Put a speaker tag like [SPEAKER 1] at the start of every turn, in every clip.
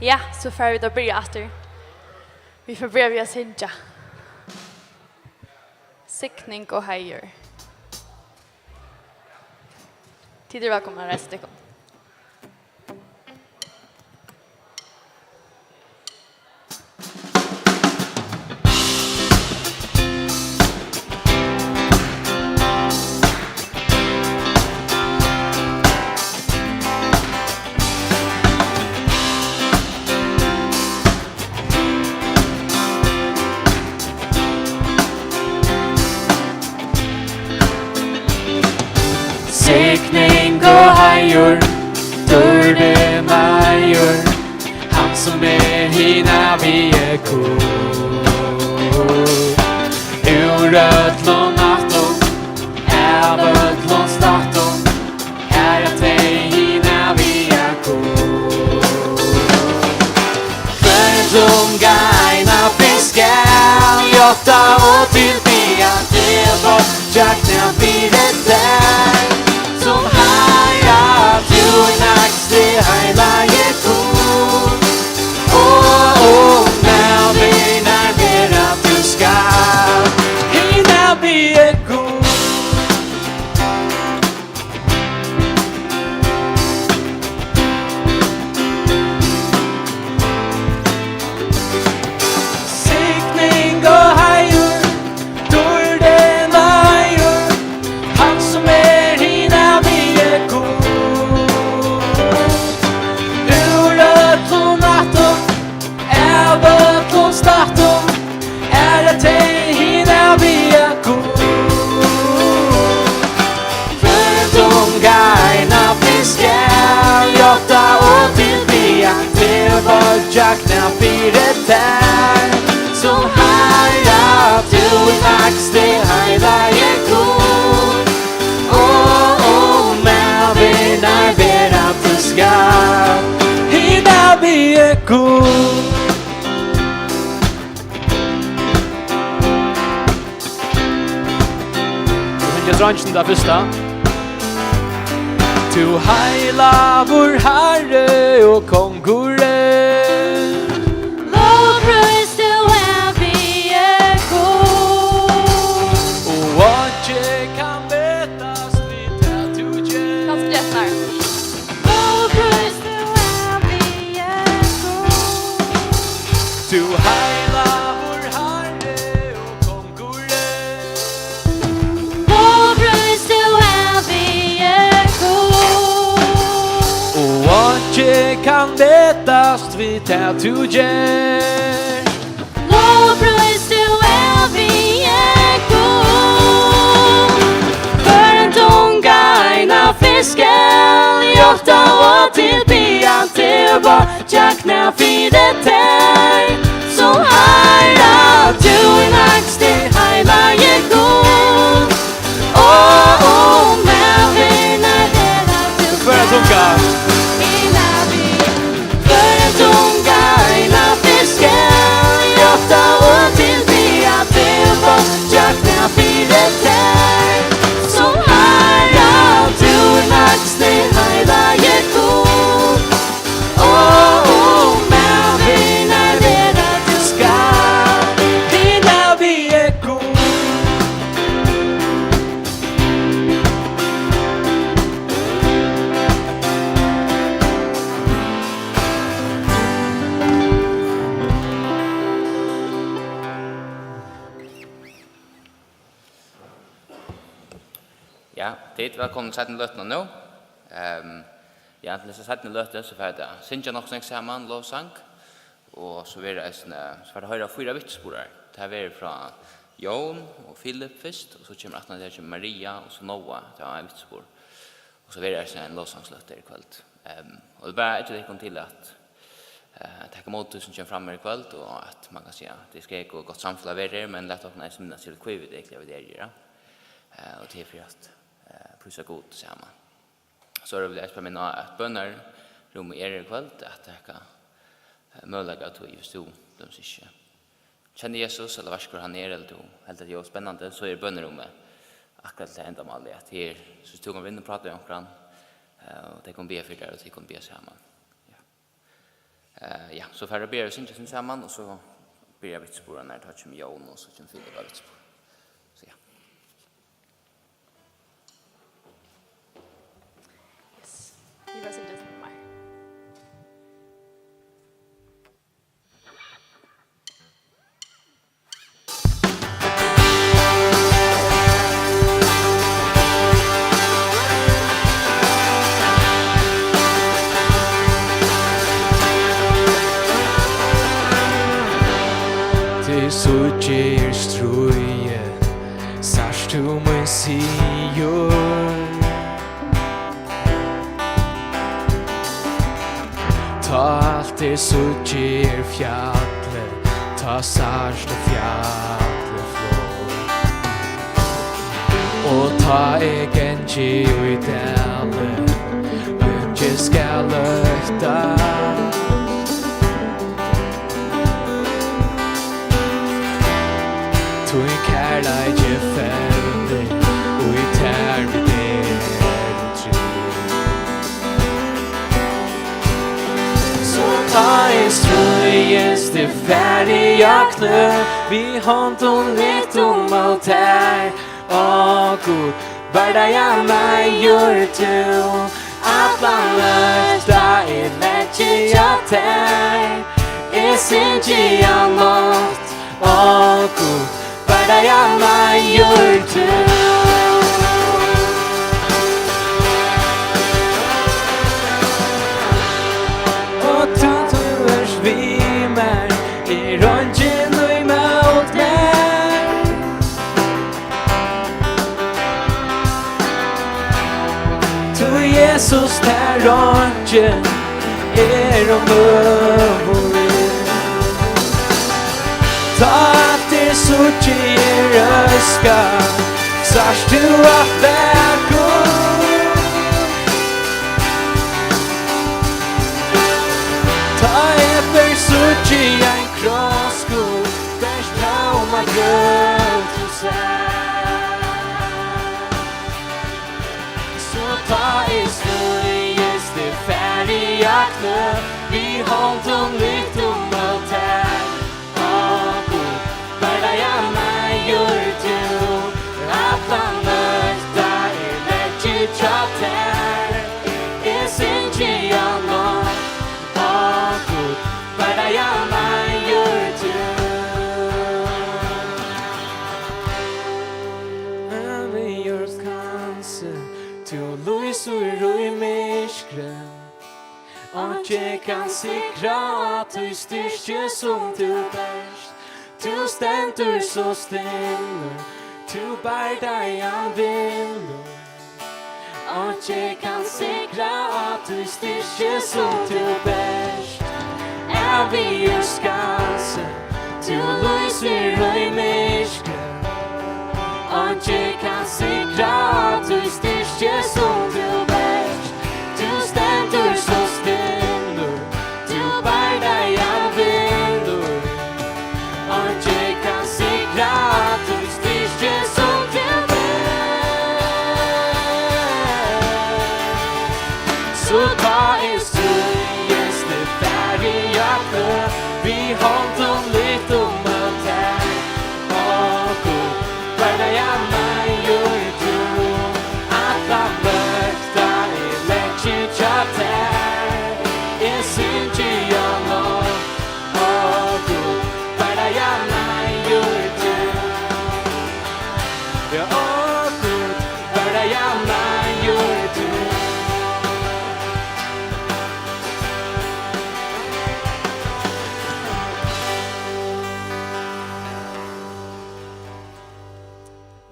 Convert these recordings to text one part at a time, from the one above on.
[SPEAKER 1] Ja, så får vi da börja efter. Vi får börja via Sintja. Sickning och hejer. Tider välkomna resten.
[SPEAKER 2] Sikning og hejer, dørde major, han som hina vi god. Ur ötlån natton, ötlån staton, att hina vi god. För gaina fiskal, jotta och till bian, det var jakten vid det där. Som haja, du naxte heila je cool. Now vi närmare du ska. Hina vi cool. Sikning och hajur, dörden major, han som hina vi cool. Ur ötlån natton, ötlån staton, att hina vi cool. För gaina fiskal, jotta och till bian, det var jakten fyret där. Som haja, du naxte heila je cool. Men vi närmare du ska. Hina vi cool. Jag drar inte där första. Tu heila vår herre och kongore.
[SPEAKER 1] Lovpris du är vi god.
[SPEAKER 2] Och vad jag kan vetas vid det du ger.
[SPEAKER 1] Ganska rätt här. Lovpris du är vi god.
[SPEAKER 2] Tu heila vår herre och kongore.
[SPEAKER 1] Lovpris du är vi god.
[SPEAKER 2] Och vad jag kan vetas vid det du ger.
[SPEAKER 1] Lovpris du är vi god. För en tungaina fiskel, jotta och till bian, det var jakna fidet där. Som haja, du naxte heila je god. Men vi närmare du
[SPEAKER 2] För en tunga.
[SPEAKER 1] För en tungaina fiskel, jotta och till bian, det var jakna fidet där. Som haja, du naxte heila je god. Men vi närmare du ska.
[SPEAKER 2] Hina vi cool.
[SPEAKER 3] Ja, det välkommen sätten lötna nu. Ja, till så sätten lötna så för det. Sen jag nog snacka samman lovsang och så vidare så för det höra fyra vittnesbörd. Det här är från Jon och Philip först och så kommer att det är Maria och så Noah, det är en vittnesbörd. Och så vidare så en lovsangslöt ikväll. Och det bara inte det kom till att tacka emot som kommer fram i kväll och att man kan säga det ska gå gott samfälla vidare men lätt att nästan minnas till kviv det egentligen det är och det är för att prisa god samman. Så det vill jag spela med att bönar rum i kväll att det kan möjliga att just du de sig känner Jesus eller varskor han är eller du helt att det är spännande så är bönerummet akkurat det enda målet att här så stod man vinner prata om kran och det kommer be för det och det kommer be samman. Ja. Ja, så för att be oss inte samman och så ber jag vitspåren när det tar som Jon och så som Filip av vitspår. Så ja.
[SPEAKER 1] Yes. Vi var inte som mig.
[SPEAKER 2] Så ger struje Sars tu mun sigur Ta allt så ger fjallet Ta sars det fjallet flår Och ta egen giv i delen Unge ska löfta Tui kærleidje fevne Og I tær vi der Så ta I strøyes det færdig jakne Vi hånd og litt alt her Å Gud, hverdag jeg meg gjør du Alla løfta I letje jeg tær synes jeg mått Å Gud, hverdag jeg meg gjør du Og du er svimer I røntgen og I mot meg Du Jesus der røntgen mulig Ta det så ger öska Sars du att vägo Ta efter så ger en krosko Där stauma grönt och sär Så ta I slöjes det färdiga knö Vi hållt om lyft allt här Hverdag jeg meg gjør du Alla løfta I letje tjatt her Jeg synes jeg nå Å Gud, hverdag jeg meg gjør du Vi gjør kanskje til lys og ro I myskren Og jeg kan sikra at du styrke som du bæst Du stendur så stille Du bær deg an vinner Og jeg kan sikra at du styrke som du bæst Vi gjør skanse Du lyser og I myskren Og jeg kan sikra at du styrke som du bæst Du stendur så stille Du bær deg an vinner Og jeg kan sikra at du styrke som du bæst Så ta I strøyes det færdige knø Vi hånd om litt alt her Å Gud, hverdag jeg meg gjør du Alla løfta I letje tjatt her Jeg synes jeg nå Å Gud, hverdag jeg meg gjør du Ja, å Gud, hverdag jeg meg gjør du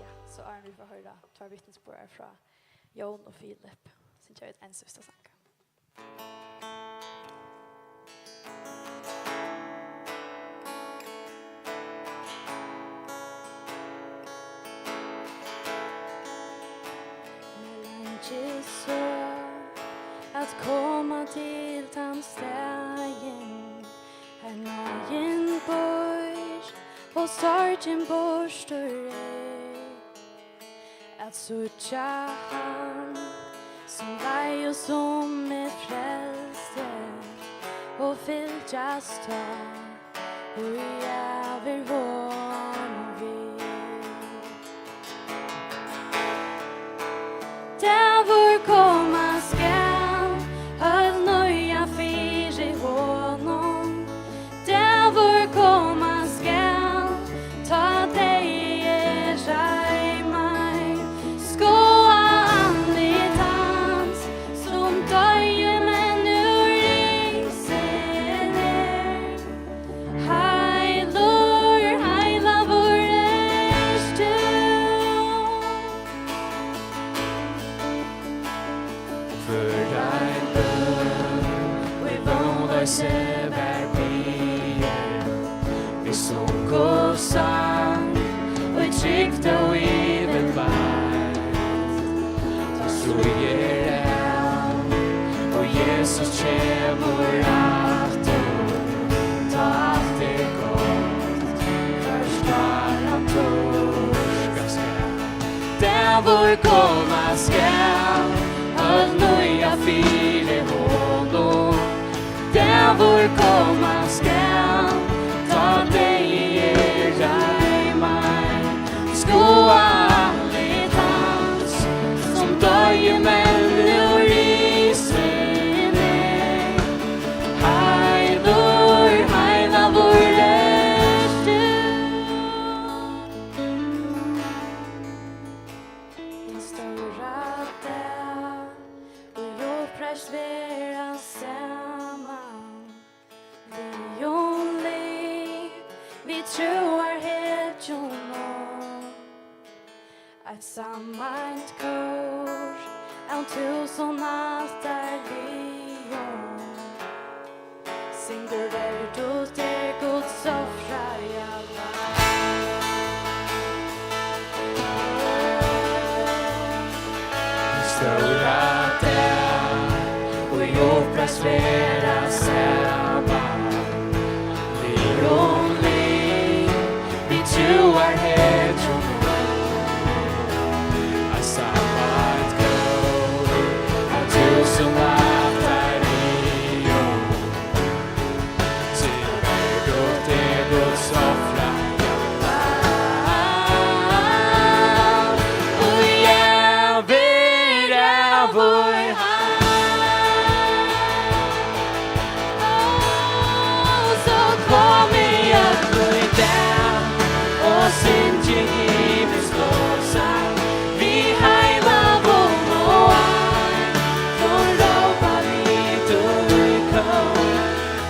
[SPEAKER 1] Ja, så vi får höra två vittnesbörd från Jon och Filip. Sen kör vi en sista sang. Så att komma till tandstägen Här nagen bors och sorgen borstar Att sucha han som vei och som frälste Och fylgjast ta och jag vill honom vid. Där vår komma skall, höll nöja fyr i honom. Där vår komma skall, ta dig i mig. Skåa andligt hans, som döjer men ur isen är. Heilur, heila vår erstu.
[SPEAKER 2] För ein bön, vi vågar se vär bier. Vi sång och sang, och vi tryckte och i den värld. Så ger det, och Jesus kämmer afton. Ta allt det gott, förstar han torska skall. Där vår komma skall, höll nöja fyr i honom. Där vår komma skall, ta dig i mig. Skåa andligt hans, som döjer men ur isen är. Heilur, heila vår erstu.
[SPEAKER 1] Den stora dag, och lovpräst vera samman. Vi only, vi tror helt jonom. Ett sammant kor, en tusen nattar leon. Synger världot Guds offra i alla.
[SPEAKER 2] Stora där, och i lovpräst vera samman. Vi only, vi tror helt I sammant kor, en tusen nattar leon. Till världot Guds offra i alla. Och jag vill av vår
[SPEAKER 1] Så kom igen,
[SPEAKER 2] och synd till himmelsk lovsang. Vi heilar vår och arm, från råpa vi dörrkör.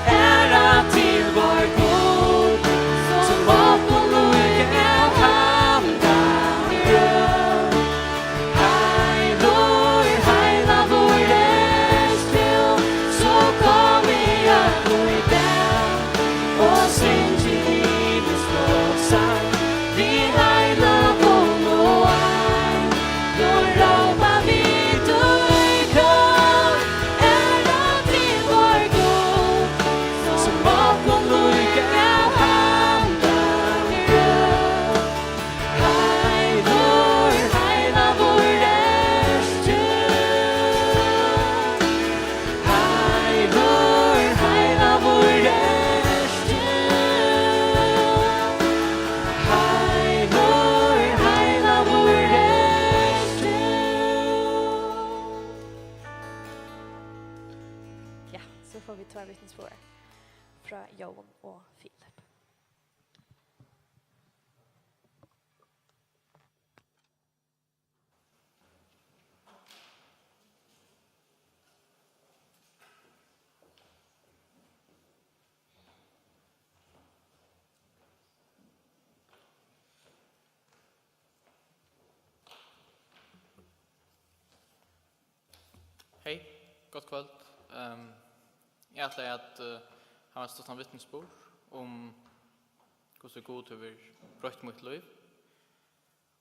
[SPEAKER 2] Ära till vår God, som bakom luggen av hamnan rör. Heilur, heila vår erstu, så kom igen och den, och synd till himmelsk lovsang. Vi heilar vår och arm, från råpa vi dörrkör. Ära till vår God, som bakom luggen av hamnan rör. Heilur, heila vår erstu. Heilur, heila vår erstu. Heilur, heila vår erstu.
[SPEAKER 1] Ja, så får vi två vittnesbörd från Jon och Filip.
[SPEAKER 4] Hej, gott kväll. Jag ätlar att ha en stått vittnesbord om hur så god över brött mitt liv.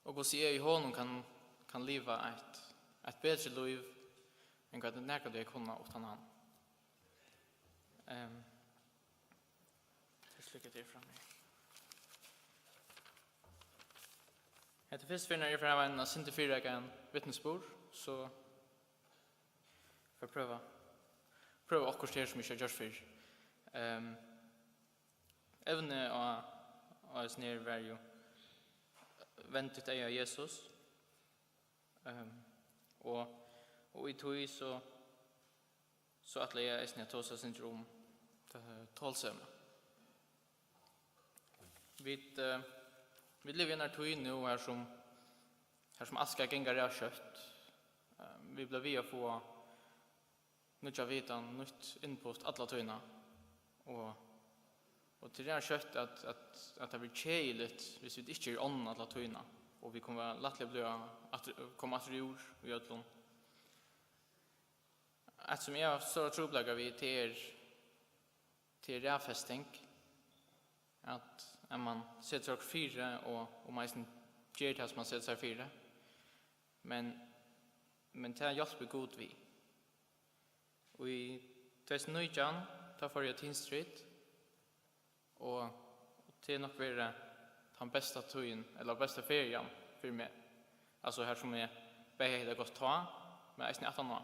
[SPEAKER 4] Och hur jag i honom kan leva ett bättre liv än vad det närkade jag kunna utan han. Jag släcker det fram mig. Det först för när jag får en synterfyrräga vittnesbord så för pröva akkurat det som jag har gjort för. Evne och snär var ju ventet är Jesus. Och I tog så att lägga isne tosa syndrom talsömna. Vi lever i en tog nu här som aska gängar är kött. Vi blev via få nytt vitan, nytt input alla tøyna. Och till det här kött att det blir tjejligt hvis vi inte är on alla tøyna. Och vi kommer lättligt bli att komma att jord i ödlån. Att som jag så trobläggar vi till rävfästning att man sätter sig fyra och man gör det som man sätter sig fyra. Men det är hjälp god vi. Och i 2019 tar för jag Tinstreet och det är nog vara den bästa tøyen eller bästa ferien för mig. Alltså här som är behövde gott ta med isne 18 år.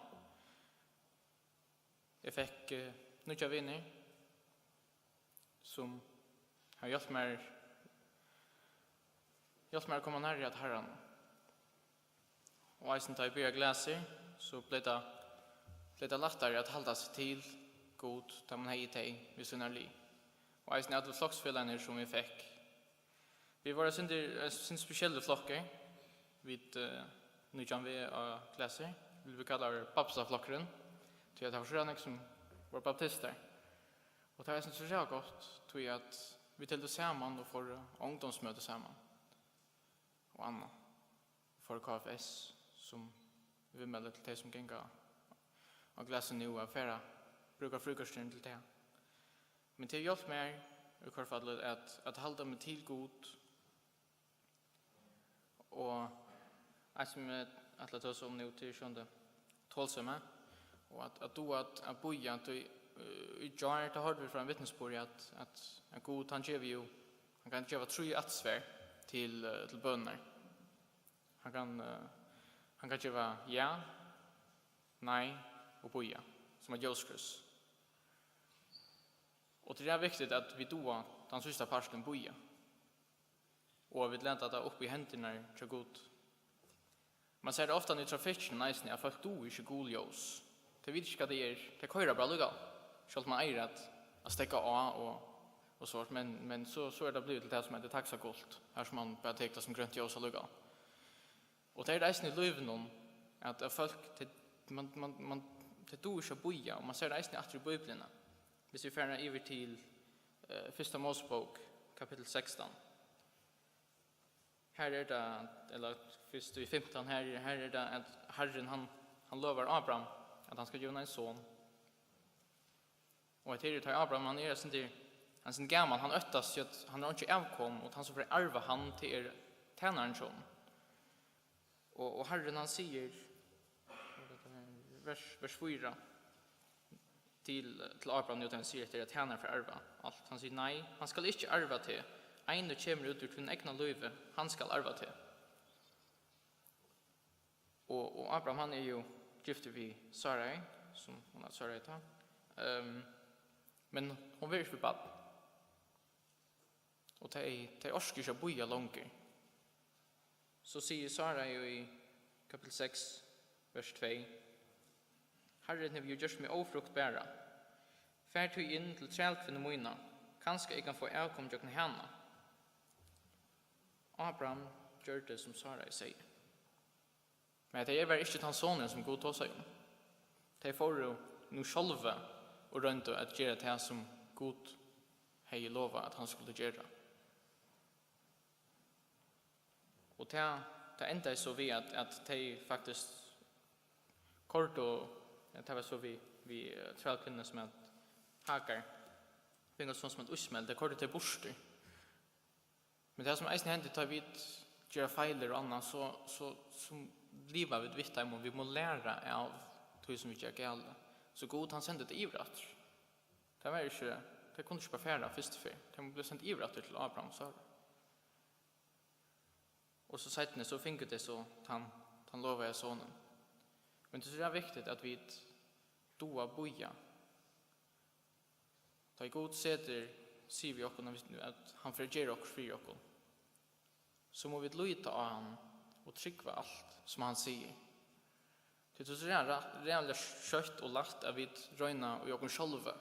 [SPEAKER 4] Jag fick nya vänner som har hjälpt mig att komma närmare att Herren. Och isne tar jag börja gläser så blev det lättare att hålla sig till god där man hej till vid sina liv. Och isne att flocksfällarna som vi fick. Vi var sin speciella flockar vid nyjan vi klasser. Vi kallar papsaflockren. Till att det var sådana som var baptister. Och det är så jävla gott till att vi tällde samman och får ungdomsmöte samman. Och Anna för KFS som vi melder till det som gänga och glasen nu av färra brukar frukoststund till det. Men till hjälp mig i kvarfallet att hålla mig till god och som att låta oss om nu till 12:e och att boja att i jar det hörde vi från vittnesbörd att en god han ger ju han kan ge 3 attsvär till bönder. Han kan ge ja, nej och boja som är Joskrus. Och det är viktigt att vi då den sista parten boja. Och vi läntar det upp i händerna till god. Man ser det ofta i trafiken nästan att folk då inte god ljus. Det vet inte vad det är. Det köra bra lugga. Själv man är att stäcka av och så men så är det blivit det som heter taxagolt. Här som man bara täckta som grönt ljus och lugga. Och det är nästan i livet att folk man det då inte boja och man ser det nästan att i Bibeln. Hvis vi färnar över till första Mosebok kapitel 16. Här är det eller först i 15 här är det att Herren han lovar Abraham att han ska ge en son. Och det tar Abraham han är sin gammal han öttas så att han har inte avkom och han så får ärva han till tjänaren son. Och Herren han säger vers 4 till Abraham och han säger att tjänaren får ärva allt. Han säger nej, han ska inte ärva till. Ein kommer ut ur sin egna löve, han skal arva til. Och Abraham han är ju gift vid Sarai, som hon har Sarai ta. Men hon vill för bad. Och det är orskar inte boja långt. Så säger Sarai i kapitel 6, vers 2. Herren har ju gjort mig ofruktbära. Fär tog in till trälkvinnen mina. Kanske jag kan få avkom till henne. Abraham gör det som Sarai säger. Men det är väl inte hans sonen som god tar sig om. Det får nu själva och runt att göra det som god hej lova att han skulle göra. Och det enda så vi att det faktiskt kort och det var så vi trälkvinnor som att hakar finns som ett usmäll det kort till borster. Men det som eisen händer tar vi göra fejler och annat så livar vi vitt om vi må lära av det som vi gör gälla. Så god han sände till Ivrat. Det var inte det kunde inte bara färda först för. Det blev sänt Ivrat till Abraham så. Och så sätten så fick det så han lovade sonen. Men det är så viktigt att vi doa boja. Ta god sätter ser vi också att han förger oss för oss. Så må vi lyda av han och trycka allt som han säger. Det är så reellt kött och lagt av vid röjna och jag själva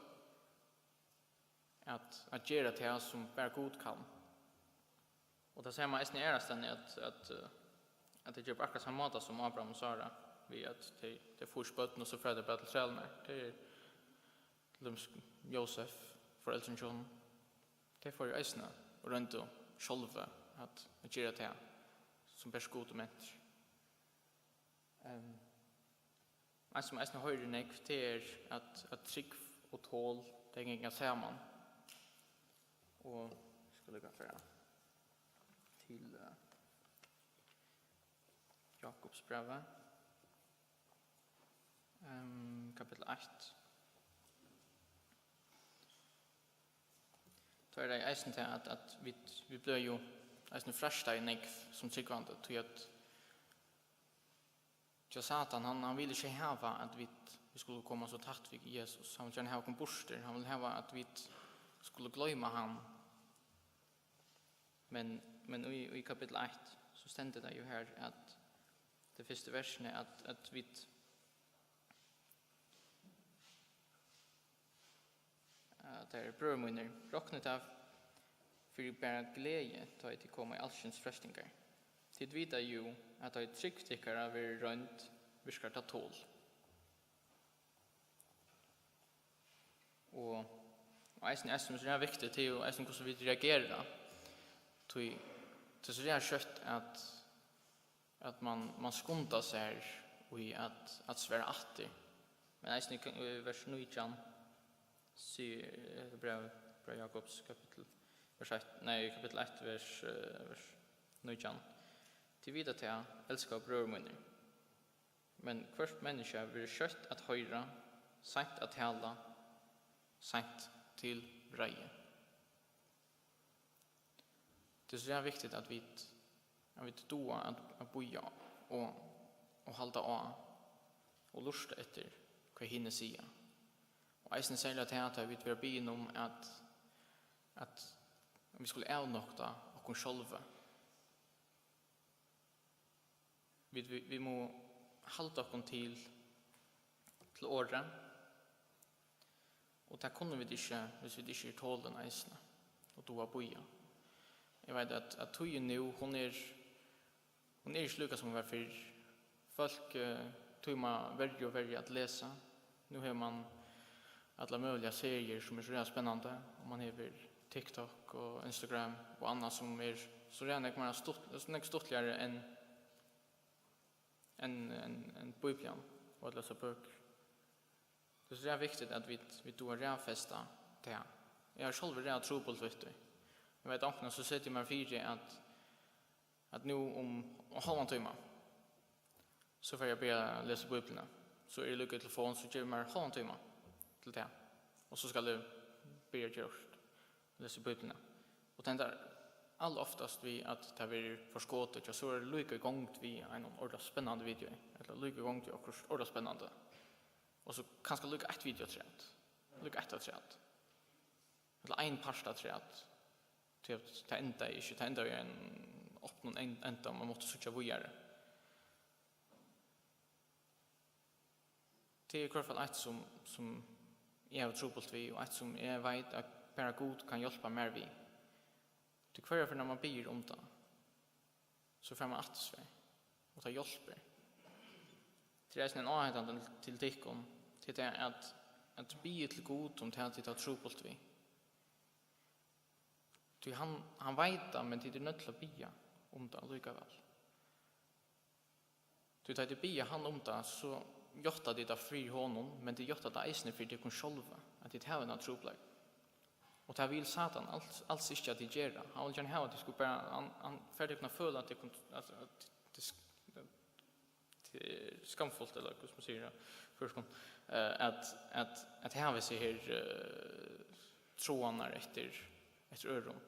[SPEAKER 4] att göra det som bara god kan. Och det säger man nästan ärastande att det gör akkurat samma måte som Abraham och Sara vid att det får spötten och så fräder bara till trälna. Det är Josef, föräldern John. Det får ju eisna och runt och själva att göra det som bäst god och människor. Allt som eisna höjre nekv det är att trygg och tål det är inga samman. Och skulle gå för till Jakobs brev. Kapitel 8. Då är det eisen till att vi blir ju eisen frashta i nekv som tryggvande till att Satan han vill inte ha att vi skulle komma så tätt vid Jesus. Han vill gärna ha komposter. Han vill ha att vi skulle glömma han. Men i kapitel 8 så ständer det ju här att det första versen är att vi där brödmunner rocknet av för bara glädje tar det komma i allskyns frestningar. Tid vidar ju att det är tryckstickare av runt viskar ta tål. Och eisen som är viktigt till och eisen hur vi reagerar. Det är så där kött att man skundar sig och att svära åter. Men eisen i vers 9 ser brev Jakobs kapitel kapitel 1 vers 9. Till vidare till älskar brödmunner. Men kvart människa blir kött att höra, sagt att tala, sagt till reje. Det är så viktigt att vi doa att boja och halda av och lusta efter vad hinner säga. Och eisen säger att vi vill be om att vi skulle avnokta och själva. Vi må halda oss till året. Och där kunde vi inte, hvis vi inte tål den eisene, og doa boja. Jeg vet at tøyen nu, hon er ikke slukka som var før. Folk tøy man verre og verre at lesa. Nu har man alla möjliga serier som är så redan spännande. Och man har TikTok och Instagram och annat som är så redan stortligare än Bibeln och att läsa böcker. Det är så viktigt att vi då rävfästa det. Jag har själv redan tro på det. Jag vet också så sätter man fyra att nu om halvan timme så får jag börja läsa Bibeln. Så är det lyckat telefon så ger man halvan timme till det. Och så ska det börja görs läsa Bibeln. Och tänkte all oftast vi att det blir förskottet och så är det lyckat igång vi en ordentligt spännande video eller lyckat igång till och ordentligt spännande. Och så kanske lycka ett video träd. Lycka ett träd. Eller en parsta träd. Till att ta ända i ta ända en upp någon ända man måste söka vidare. Det är i alla fall ett som jag har trobult vi och ett som jag vet att bara god kan hjälpa mer vi. Det kvar för när man ber om det så får man att svär och ta hjälper. Det är en anledning till tikon till det att be till god om det att ta trobult vi. Han vet det, men det är nödt att be om det likaväl. Du tar det be han om det så gjorde det fri honom, men det gjorde det eisne för det kun själva att det har en troblag. Och det vill Satan alls inte att det gör. Han vill gärna ha att det skulle bara han färdigt kunna följa att det är skamfullt eller hur man säger först att det har sig här trånar efter öron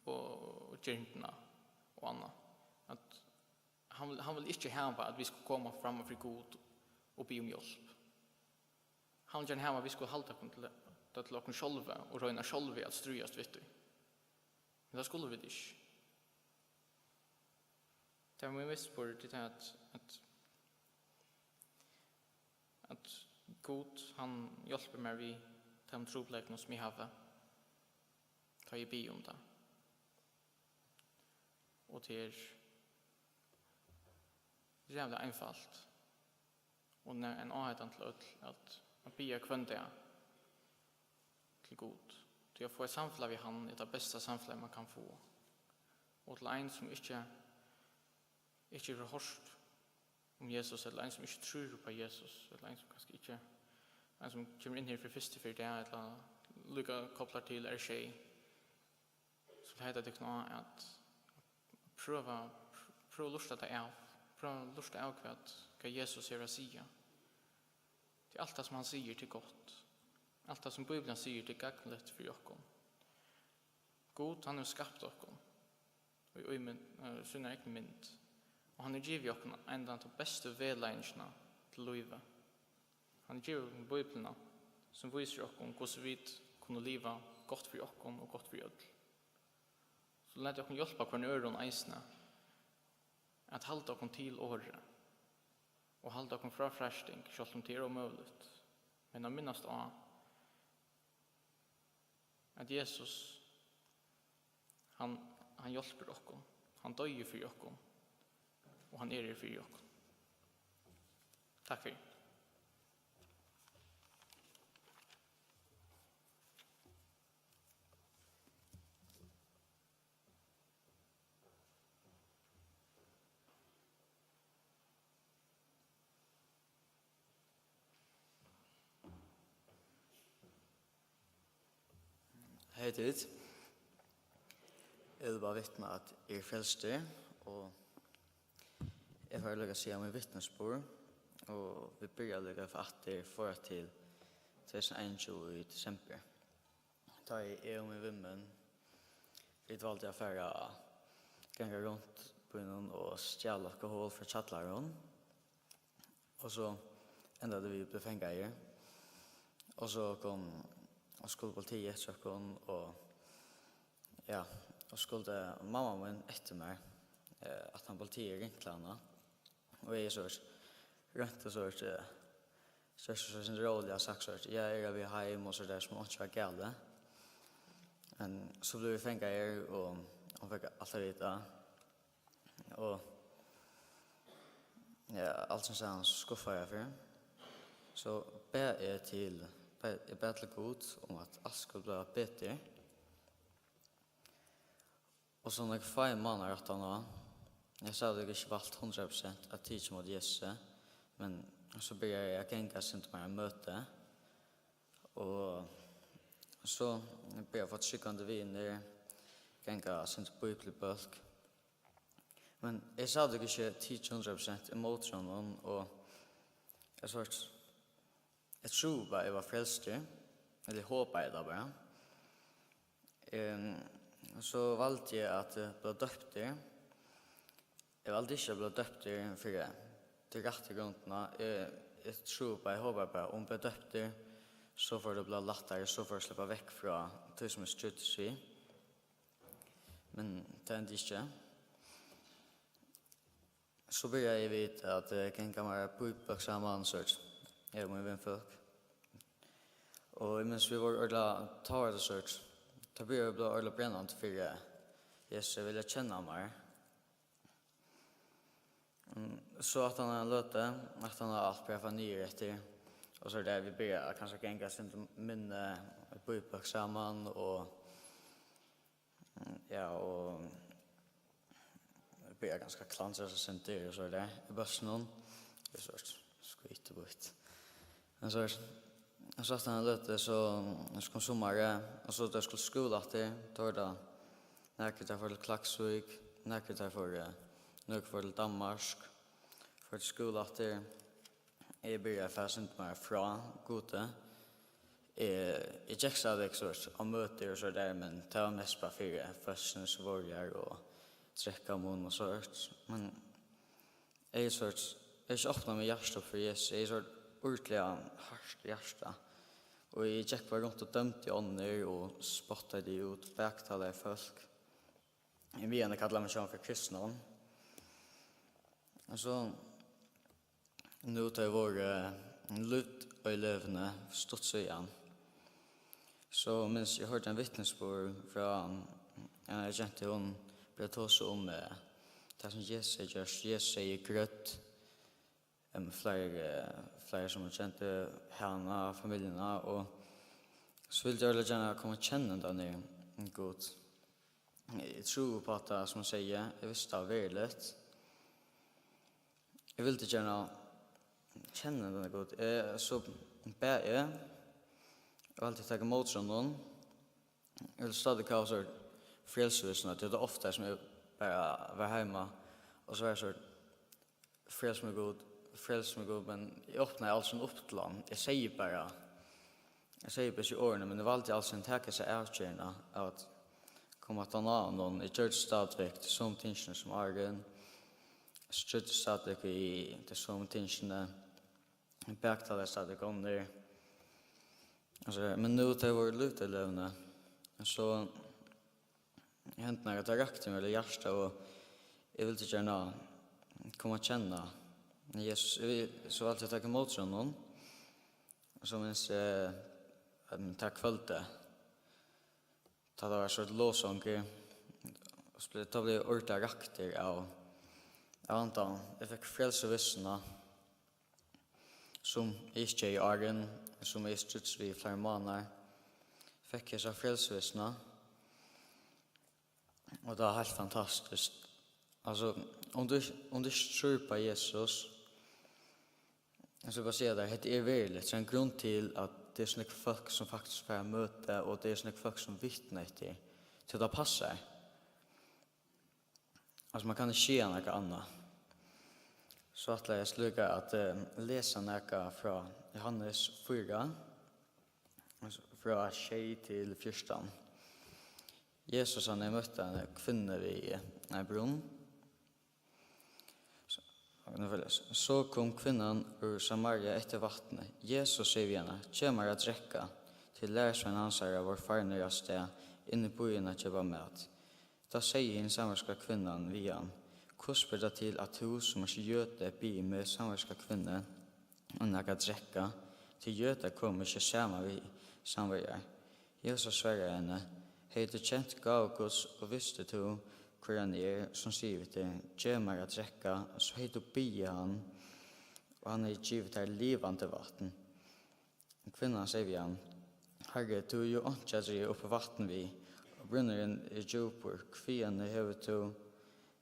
[SPEAKER 4] och gärna och annat. Att han vill inte ha att vi ska komma fram för god och be om hjälp. Han vill gärna ha att vi ska hålla oss till det till oss själva och röna själva att stryas vet du. Men det skulle vi inte. Det är min vissspår till att God, han hjälper mig vid de trobläggna som jag har. Ta i bi om det. Och det är jävla einfalt. Och när en avhätan till att be kvända till God. Till att få ett samflag vid han är det bästa samflag man kan få. Och till en som inte har hört om Jesus, eller en som inte tror på Jesus, eller en som kanske inte, en som kommer in här för första för det, eller lycka kopplar till tjej. Så det heter det knå att pröva lusta det av. Pröva lusta av vad Jesus är att säga. Till allt det som han säger till gott. Allt det som Bibeln säger till gagnligt för oss. God, han har skapat oss. Och i sina egna mynd. Och han har givit oss en av de bästa vedlägningarna till livet. Han har givit oss Bibeln som visar oss hur vi kan leva gott för oss och gott för oss. Så lät jag hjälpa hver öron eisne att halda oss til året og halda oss fra frälsning, selv om det er omöjligt. Men å minnast av at Jesus han hjälper oss, han døyer for oss, og han er for oss. Takk for det.
[SPEAKER 5] Hej tid. Jag vill bara vittna att jag är frälster och jag har lyckats se min vittnesbord och vi börjar lyckas för att det får till 2021 i december. Ta i och med vimmen vi valde att gänga runt på någon och stjäla alkohol för chattlaren. Och så ändade vi på fängare. Och så kom och skolpolitiet sökon och ja, och skulle mamma min efter mig att han politiet rinklana och jag så rätt och så sin roll jag sagt så jag är vi hem och så där små och jag gällde. Men så blev vi fängare och fick allt vita och ja, allt som sen skuffa jag för. Så ber jag till jag ber till Gud om att allt ska bli bättre. Och så när jag får en man att han jag sa att jag inte valt 100% att titta mot Jesus. Men så börjar jag gänga sig till mig möte. Och så börjar jag få ett skickande viner. Gänga sig till bibelbölk. Men jag sa att jag inte titta 100% emot honom. Och jag sa att jag tror att jag var frälster. Eller hoppade jag bara. Så valde jag att bli döpt där. Jag valde inte att bli döpt där för till rätta grunderna. Jag tror på, jag hoppas på, om jag blir döpt där så får det bli lättare, så får jag släppa väck från det som är strutsig. Men det är inte. Så börjar jag veta att jag kan vara på samman så jag är med vänfolk. Och minns vi var ordla tar det så då blir jag ordla brännande för Jesus vill känna mig. Så att han låter att han har allt på nya efter och så där vi börjar kanske gänga sin min på samman och ja och börjar ganska klansa så sent det och så där i bussen det så skit bort. Men så att han låter så kom sommar och så där skulle skola till då där när jag för Klaxvik när jag för Danmark för skola till jag börjar fast med från gode jag checkar det också om möter och så där men ta mest på för fastens varje och sträcka mun och så men är så öppna med hjärta för Jesus är så ordentligt harst hjärta Og jeg gikk bare rundt og dømte ånder og spottet de ut, baktalet folk. Jeg vil gjerne kalle meg selv for kristne. Og så, nå tar jeg vår lutt og levende stått så igjen. Så mens jeg hørte en vittnesbord fra en agent, hun ble tås om det som Jesus gjør. Jesus sier grøtt. Flere som kjente henne, familiene, og så vil jeg gjerne komme og kjenne denne god. Jeg tror på at det, som jeg sier, jeg visste det veldig lett. Jeg ville gjerne kjenne denne god. Så ber jeg, og alltid takke mot sånn noen. Jeg vil stadig ha så frelsesvisene, det er ofte som jeg bare var hjemme, og så var jeg så frels med god, men jeg åpner alt sånn opp til han. Jeg sier bare ikke årene, men det var alltid alt som takker seg avkjørende av at komme til noen. Jeg gjør det stadigvæk til sånne tingene som Argen. Jeg gjør det stadigvæk til sånne tingene. Jeg baktaler stadigvæk om det. Men nå til vår lutelevende, så hendte jeg at jeg rakte meg i hjertet, og jeg ville ikke gjerne komme og kjenne Jesus. Jeg vil så alltid takke mot sånn noen. Så mens takk kvølte, da det var sånn låsanger, og da ble jeg ordet rakter av antan. Jeg fikk frelsevissene, som ikke i Argen, som jeg struts vi flere måneder. Fikk jeg så frelsevissene, og det var helt fantastisk. Altså, om du tror på Jesus, så bara säga där, det är väldigt så en grund till att det är såna folk som faktiskt får möta, och det är såna folk som vittnar till det passar. Alltså man kan inte se något annat. Så att jag slutar att läsa något från Johannes 4, från 6 till 14. Jesus han är mött en kvinna vid en brunn. Så kom kvinnan ur Samaria etter vattnet. Jesus sier vi henne, «Kjemmer at drekka til lærersvenn hans av vår farner av sted, inne på byen at kjøpa mat.» Da sier den samarska kvinnan vi han, «Hvor spør det til at hun som er jøde bi med samarska kvinne, og nægga drekka, til jøde kommer ikke sammen vi samverjar?» Jesus svarer henne, «Hei du kjent Gaugos og visste du hvor han som sier vi til, «Kjemmer at drekka, så hei du bi han, og han givet her livande vatten.» Kvinnan sier vi han, «Herre, du jo ikke at dere oppe vatten vi, og brunneren djupur, kviene hever du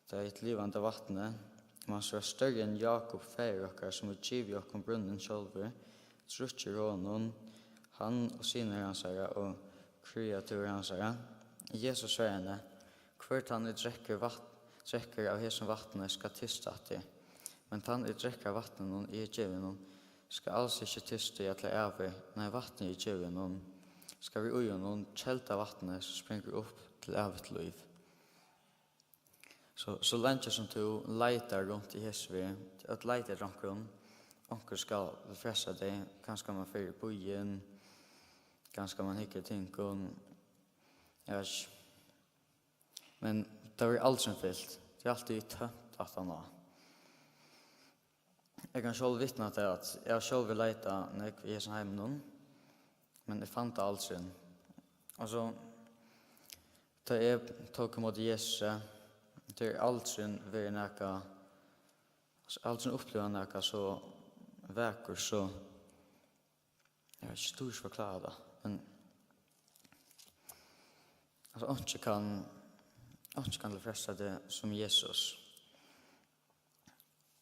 [SPEAKER 5] det et livande vattnet, man så større enn Jakob færokkar, som givet okkom brunnen sjolver, trutter honom, han og sine hansara, og kreatur hansara.» Jesus sier henne, «Hvert han drekker av hesen vattnet skal tysta til, men han drekker vattnet noen i djeven noen, skal alls ikke tysta i atle over, når vattnet i djeven noen, skal vi ui noen kjelta vattnet som springer opp til evet liv.» Så lenge som du leitar rundt i hesvi, at leitar rundt, onker skal fressa deg, kanskje man fyrir bojen, kanskje man hikker ting, jeg vet ikke. Men det var alt som fyllt. Det er alltid tømt at han har. Jeg kan selv vittne til at jeg har selv vil leite når jeg er sånn hjemme noen, men jeg fant det alt sin. Altså, da jeg tok imot Jesus, det er alt sin ved nækka, alt sin opplever nækka så vekker, så jeg vet ikke stort forklare det, men altså, ikke kan det fresta det som Jesus.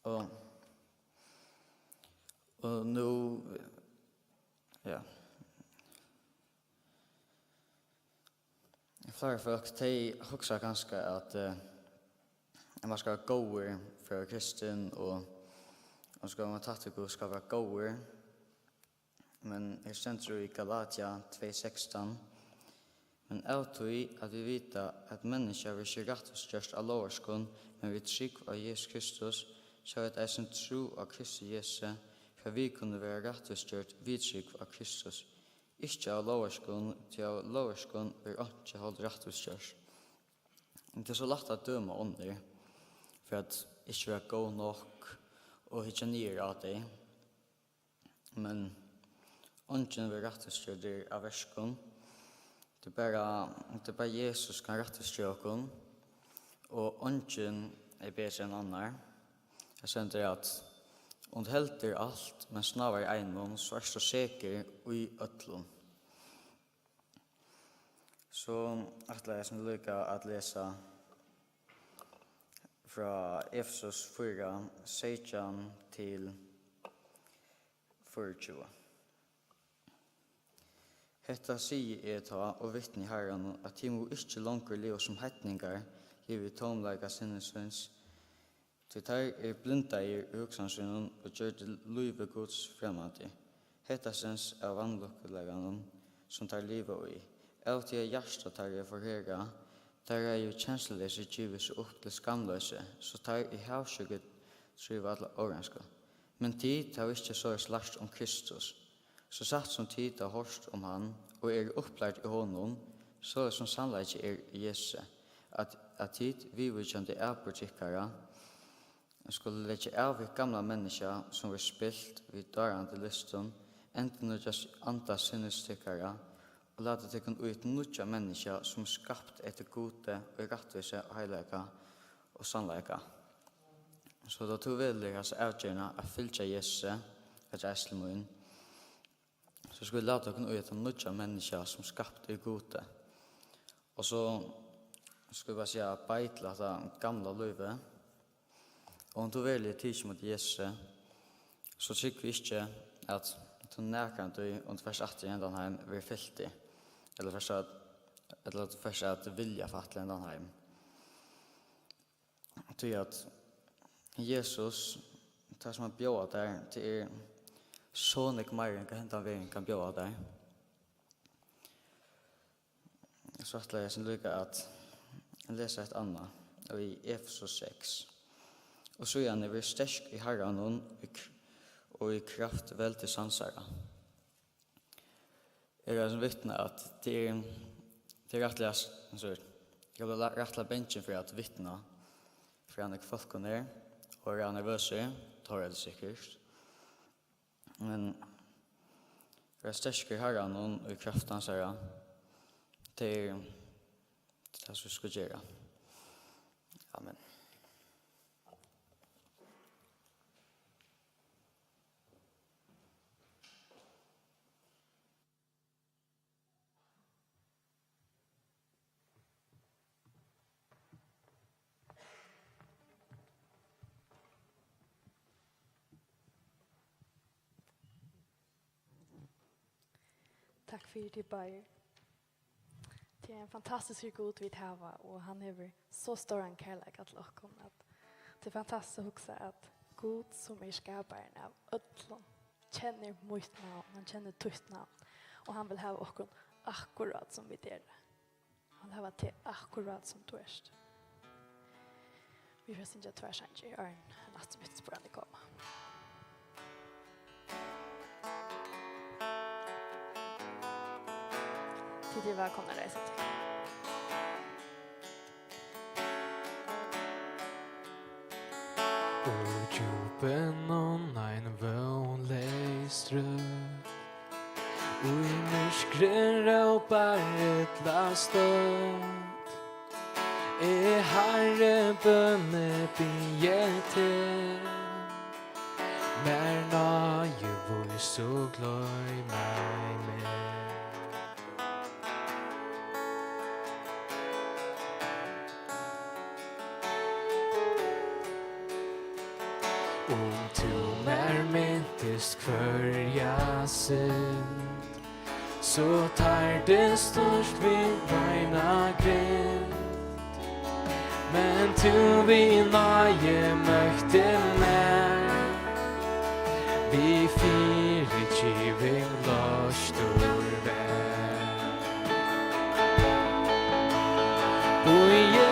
[SPEAKER 5] Og nå, ja, flere folk, de husker ganske at man skal være gåer for kristen, og skal man tatt og skal være gåer. Men jeg stender i Galatia 2:16, men autoi at vi vita at mennesker vil ikke rettes gjørst av loverskån, men vi trygg av Jesus Kristus, så at jeg som tro av Kristus Jesus, for vi kunne være rettes gjørt vi trygg av Kristus. Ikke av loverskon, til av loverskon er ikke holdt rettvisgjørs. Det er så lett å døme ånder, for at ikke være god nok og ikke nye av deg. Men ånden vil rettvisgjøre det av verskon. Det er bare Jesus kan rettvisgjøre oss, og ånden er bedre enn annen. Jeg sender at und helter allt, men snarare einon, så er så sikker i ötlun. Så atla jeg som lykka at lesa fra Efesos 4, 16 til 24. Hetta sier jeg ta og vittne i Herren at de må ikke langer leve som hettningar, givet tomleika sinnesvins, til der blinda i hugsansynen og gjør det livet Guds fremmande. Hetta sens av vannlukkelegene som tar livet i. Av til hjertet tar forhera, der jo kjensleløse givet seg opp til skamløse, så tar i havsjuket skriver alle årenska. Men tid har ikke så slagt om Kristus, så satt som tid har hørst om han, og opplært i honom, så som sannleik i Jesus, at tid vi vil kjente avbutikkere, skulle legge av i gamla mennesker som var spilt vid dørende listen, enten å just anta sinnestykkere, og lade det kunne ut nødja mennesker som skapt etter gode og rettvise og heilige og sannleika. Så da tog veldig avgjørende å fylle Jesus et æslemoen, så skulle vi lade det kunne ut nødja mennesker som skapt i gode. Og så skulle vi bare si at beitla det gamla livet, og om du velger tid mot Jesus, så tykker vi ikke at du nærkant du og først at du enda heim vil fyllt i, eller først at du vilja fattelig enda heim. Det er at Jesus, det som han bjør der, det så nek mer enn hva hentan veien kan bjør der. Så at jeg lykke at jeg leser et annet, og i Efesos 6. Og så er vi sterk i Herren og i kraft vel til sansara. Jeg er som vittne at det er rettelig, jeg vil rettelig bensjen for at vittne, for han folk og ned, og er nervøse, tar jeg det sikkert. Men jeg er sterk i Herren og i kraft sansara, det er det som vi skal gjøre. Amen.
[SPEAKER 1] Takk for det, Bayer. Det er en fantastisk god vi har, og han har så stor en kærlighet til oss at det er fantastisk å huske at Gud som er skaperen av ødlån kjenner mitt navn, han kjenner tutt navn, og han vil ha oss akkurat som vi der. Han vil ha til akkurat som du er. Vi får synge tversanger i øren, natt mitt spørsmål kommer. Till er välkomna resa till.
[SPEAKER 2] Og djupen om ein vånlig strøk, og i mørskren råpar et lastøt, Herre bønne bieter, mer nøye vår så gløy meg med. Om du mer mentest kvörja synd, så tar det störst vid vajna gränd. Men du vid nöje mökte mer, vi fyrit giving låstor vän. Boje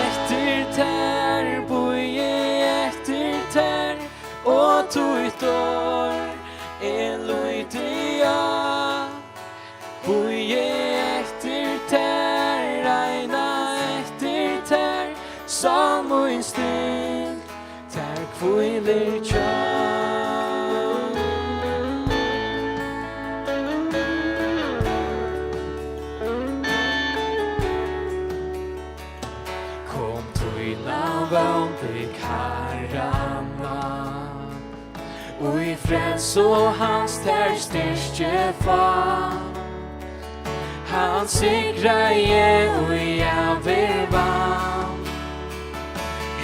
[SPEAKER 2] efter tär, boje efter tär, og tutt år lojt ja, frels og hans ter styrke fann. Han sikrar je og jeg vil vann.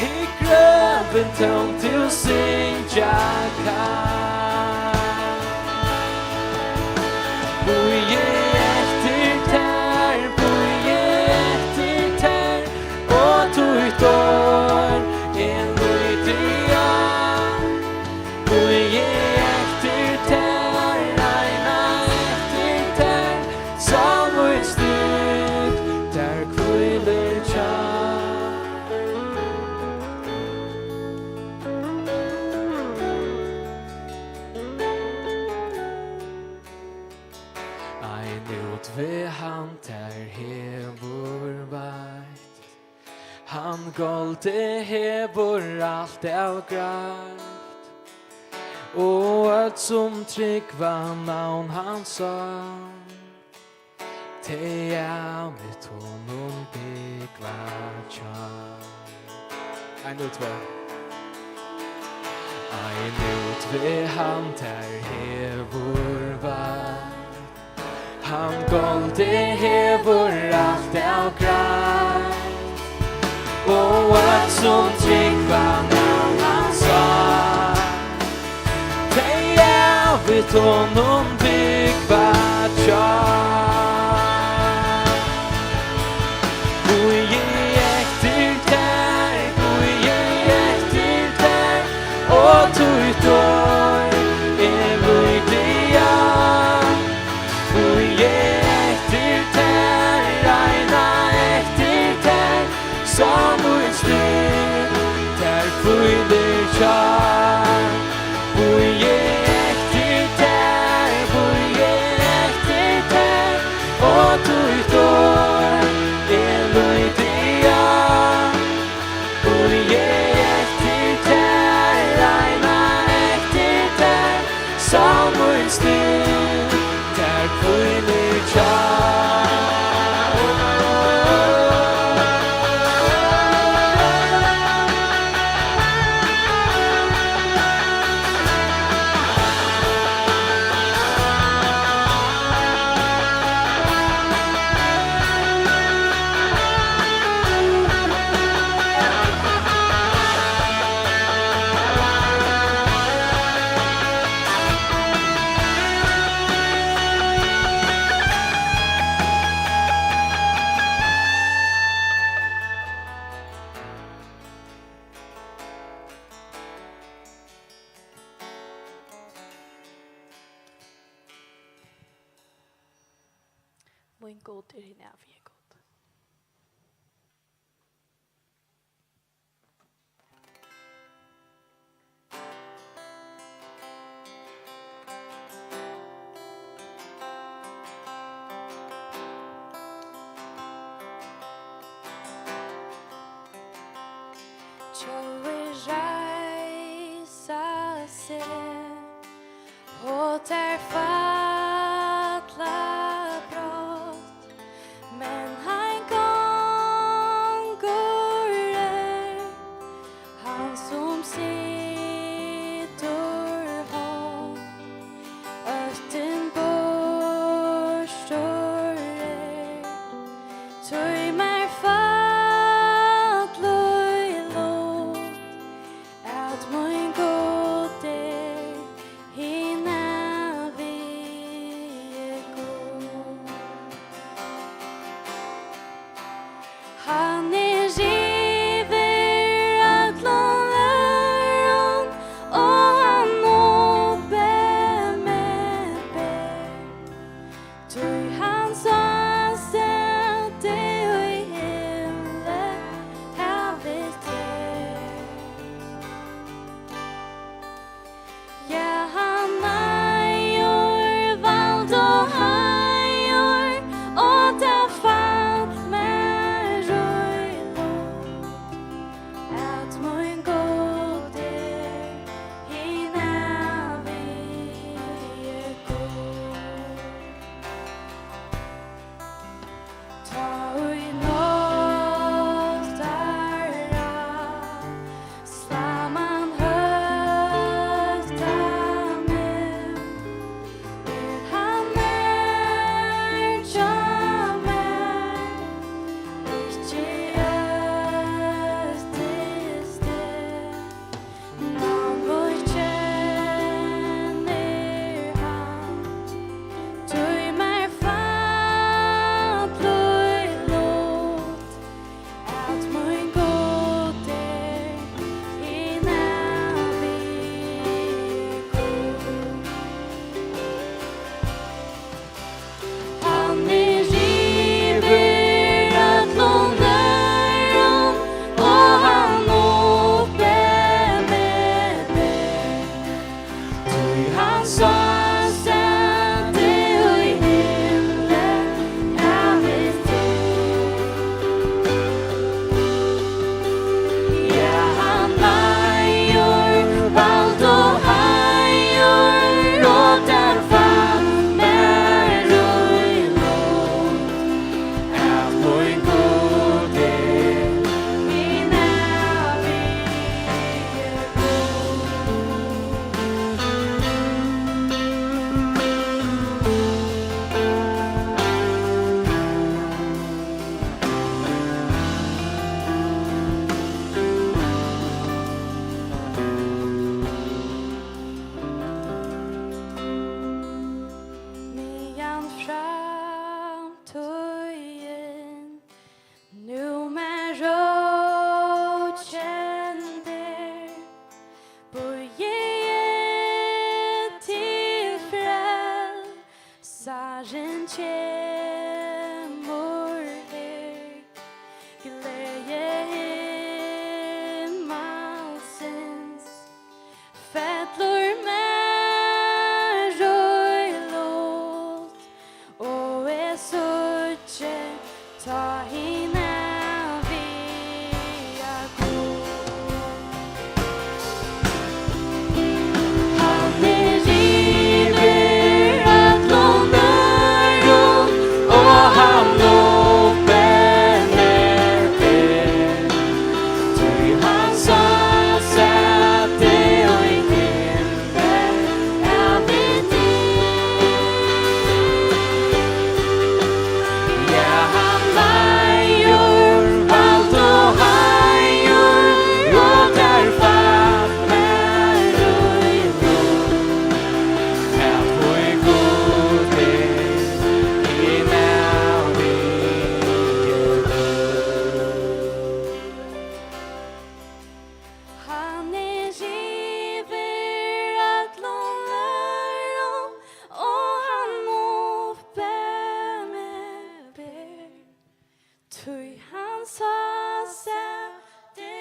[SPEAKER 2] I grøven tom til synja kan. Boje efter tær, boje efter tær, og tog år en lydia. Boje efter tær, reina efter tær, som vår styrk, der kviler tjar. Ved han der hevor veit. Han golde hevor alt av greit. Og alt som tryggva navn han sa. Te av mitt honom byggva tja. Ein ut ved. Ein ut ved han der hevor veit. Han golde hevor alt av greit. Og alt som tryggva navn han sa. Tei av vitt honom byggva tja. Boje efter tær, boje efter tær, og tog år en lydia. Boje efter tær, reina efter tær, som vår styrk, der kviler tjar. Boje efter tær, boje efter tær, og tog år en lydia. Boje efter tær, reina efter tær, som vår styrk, der kviler tjar.
[SPEAKER 1] Min god er hin evige god. Tjoe reisa seg, og der falla brott, men Herren kjemur her, gleje himmalsins, fettlur mer og lot, og suttje ta hina via god. Han river at lånaren, og han åpner ber. Tøy han sa sette og i himmel er vid ja, han leier vald og heier, og der fatt mer og i at hvor god i han river at lånaren, og han åpner ber. Tøy han sa sette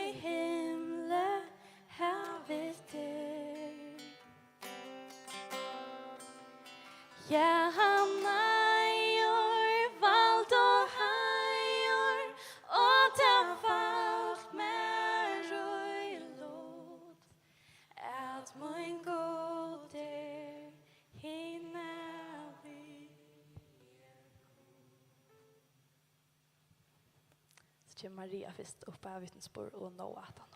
[SPEAKER 1] i himle havet der. Ja, han eier vald og heier, og det falt mer og lot, at min god hina vi. Så kommer Maria først opp av vittnesbord og Noah at han.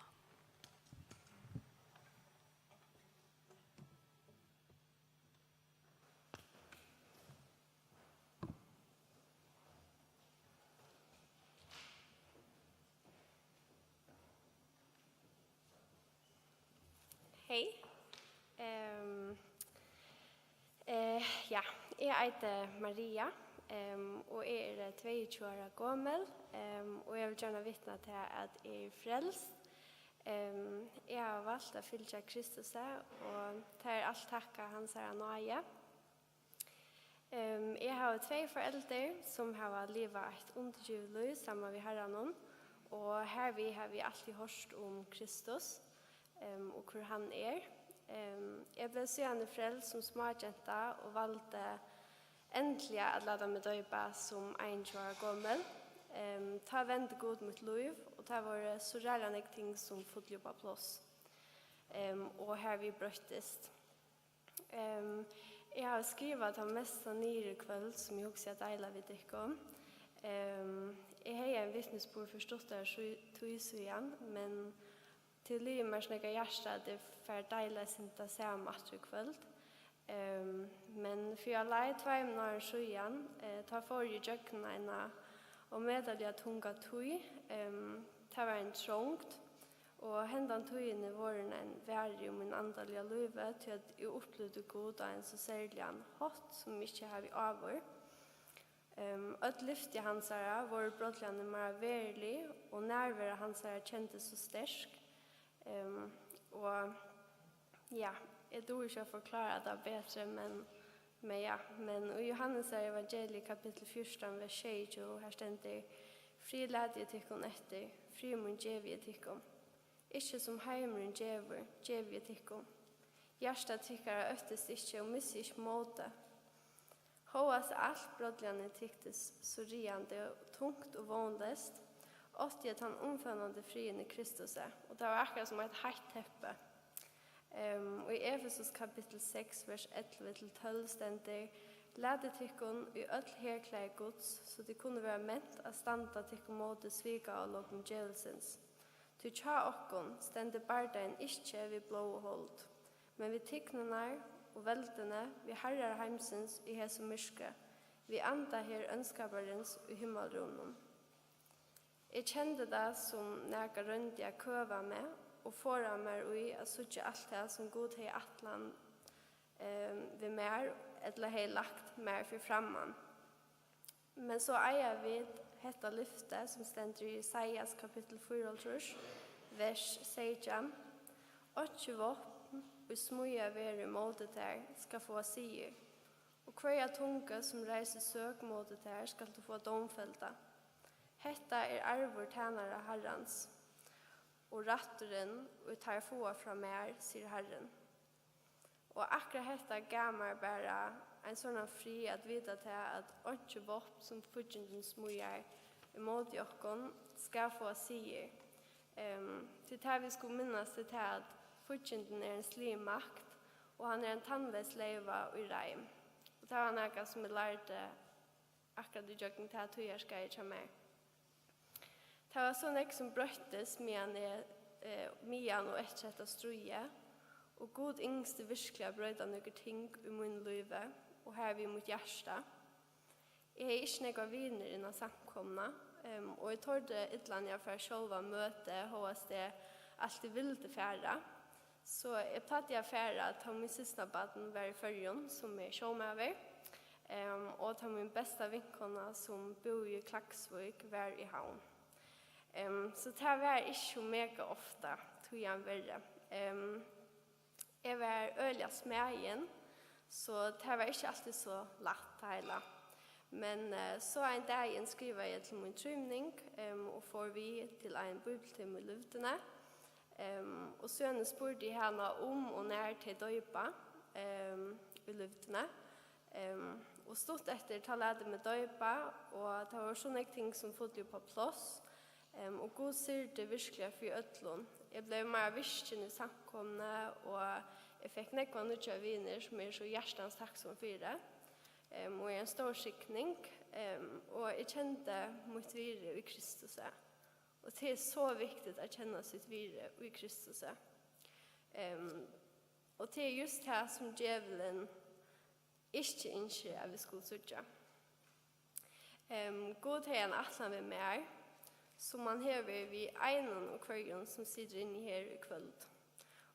[SPEAKER 6] Hej. Ja, jeg heter Maria, og jeg er 22 år gammel, og jeg vil gjerne vittne til at jeg er frelst. Jeg har valgt å følge Kristus, og tar alt takka hans her nøye. Jeg har 2 foreldre som har livet et undergivet liv sammen med herren, og her har vi alltid hørt om Kristus. Og hvor han er. Jeg ble søgende frelst som småjenta og valgte endelig å lade meg døype som 21 år gammel. Ta vente god mot liv, og ta var så rærende ting som fått jobba plass. Og her vi brøttest. Jeg har skrivet til mest nyere kveld som jeg også har deilet vidt ikke om. Jeg har en vittnesbord forstått der så igjen, men til livet med snakka hjärsta det för dela sin ta sam att kvällt. Men för jag lei 2 år sjuan ta för ju jökna och medalja tunga tui ta var en trångt och händan tuin var en värre min andaliga livet till att jag upplevde god en så särskilt hot som mycket har vi avor. Ett lyft i hansara var brottlarna mer verklig och närvaro hansara kändes så stark. Og ja, jeg tror ikke å forklare det bedre, men i Johannes evangeliet kapitel 14, vers 20, her stender fri lade jeg tikkum etter, fri mun gjev jeg tikkum. Ikke som heimeren gjev jeg tikkum. Hjärsta tykkere øftest ikke og misser ikke måte. Håas alt brottljane tyktes så riande og tungt og vånlest, åtti at han omfønnande frien i Kristus, og det var akkurat som et heitt teppe. Og i Efesus kapitel 6, vers 11-12 stender lade tykkun i öll herklæg Guds, så det kunne være ment å standa tykkun måte sviga og lokum djevelsens. Til tja okkun stender bardagen ikkje vi blå og hold, men vi tykknunar og veldene vi herrar heimsens i hese myrske, vi anda her ønskabarens i himmelrunnen. Jeg kjente det som nægget rundt jeg køva med, og foran meg ui at suttje alt det som god hei atlan ved mer, eller hei lagt mer for framman. Men så eier vi hetta lyfte som stender i Isaias kapittel 4, vers 16. 8 våpen og smuja veri måtet der skal få sier, Og hver tunga som reiser søk mot det her skal du få domfelta. Hetta arvor tænare Herrans, og ratturen og tar få fra mer, sier Herren. Og akkurat hetta gamar bara en sånn fri at vita til at ikke vopp som fudgjenden smujar imot jokkon skal få sier. Til det vi skulle minnes til at fudgjenden en slim makt, og han en tannløs leiva og i reim. Og det var noe som vi lærte akkurat i jokken til at jeg skal ikke mer. Det var sånn ek som brøttes mian og etter struje, og god yngste virkelig brøyda noen ting i min live, og her vi mot hjärsta. Jeg har ikke noen viner innan samkomna, og jeg tårde ytland jeg for sjølva møte, hos det alltid ville færa. Så jeg platt jeg færa til min siste baden var i Førjon, som er sjåmøver, og til min beste vinkona som bor i Klaksvik var i havn. Så det var ikke mega ofta, tog jeg verre. Jeg var øyelig smægen, så det var ikke alltid så lett heila. Men så en dag skriver jeg til min trymning, og får vi til en bibeltime i Lutene. Og så spurte jeg henne om og nær til døypa i Lutene. Og stort etter ta lede med døypa, og det var sånne ting som fått jo på plass. Og god sier det virkelig for ødlån. Jeg ble mer visken i samkomne, og jeg fikk nekva nødja viner som er så hjertens takksom for det. Og en stor skikning, og jeg kjente mot vire i Kristus. Og det er så viktig å kjenne sitt vire i Kristus. Og det er just det som djevelen ikke innskjer at vi skulle sørge. God har en atlan ved meg, som man hever vi egnen og kvargen som sitter inne her i kveld.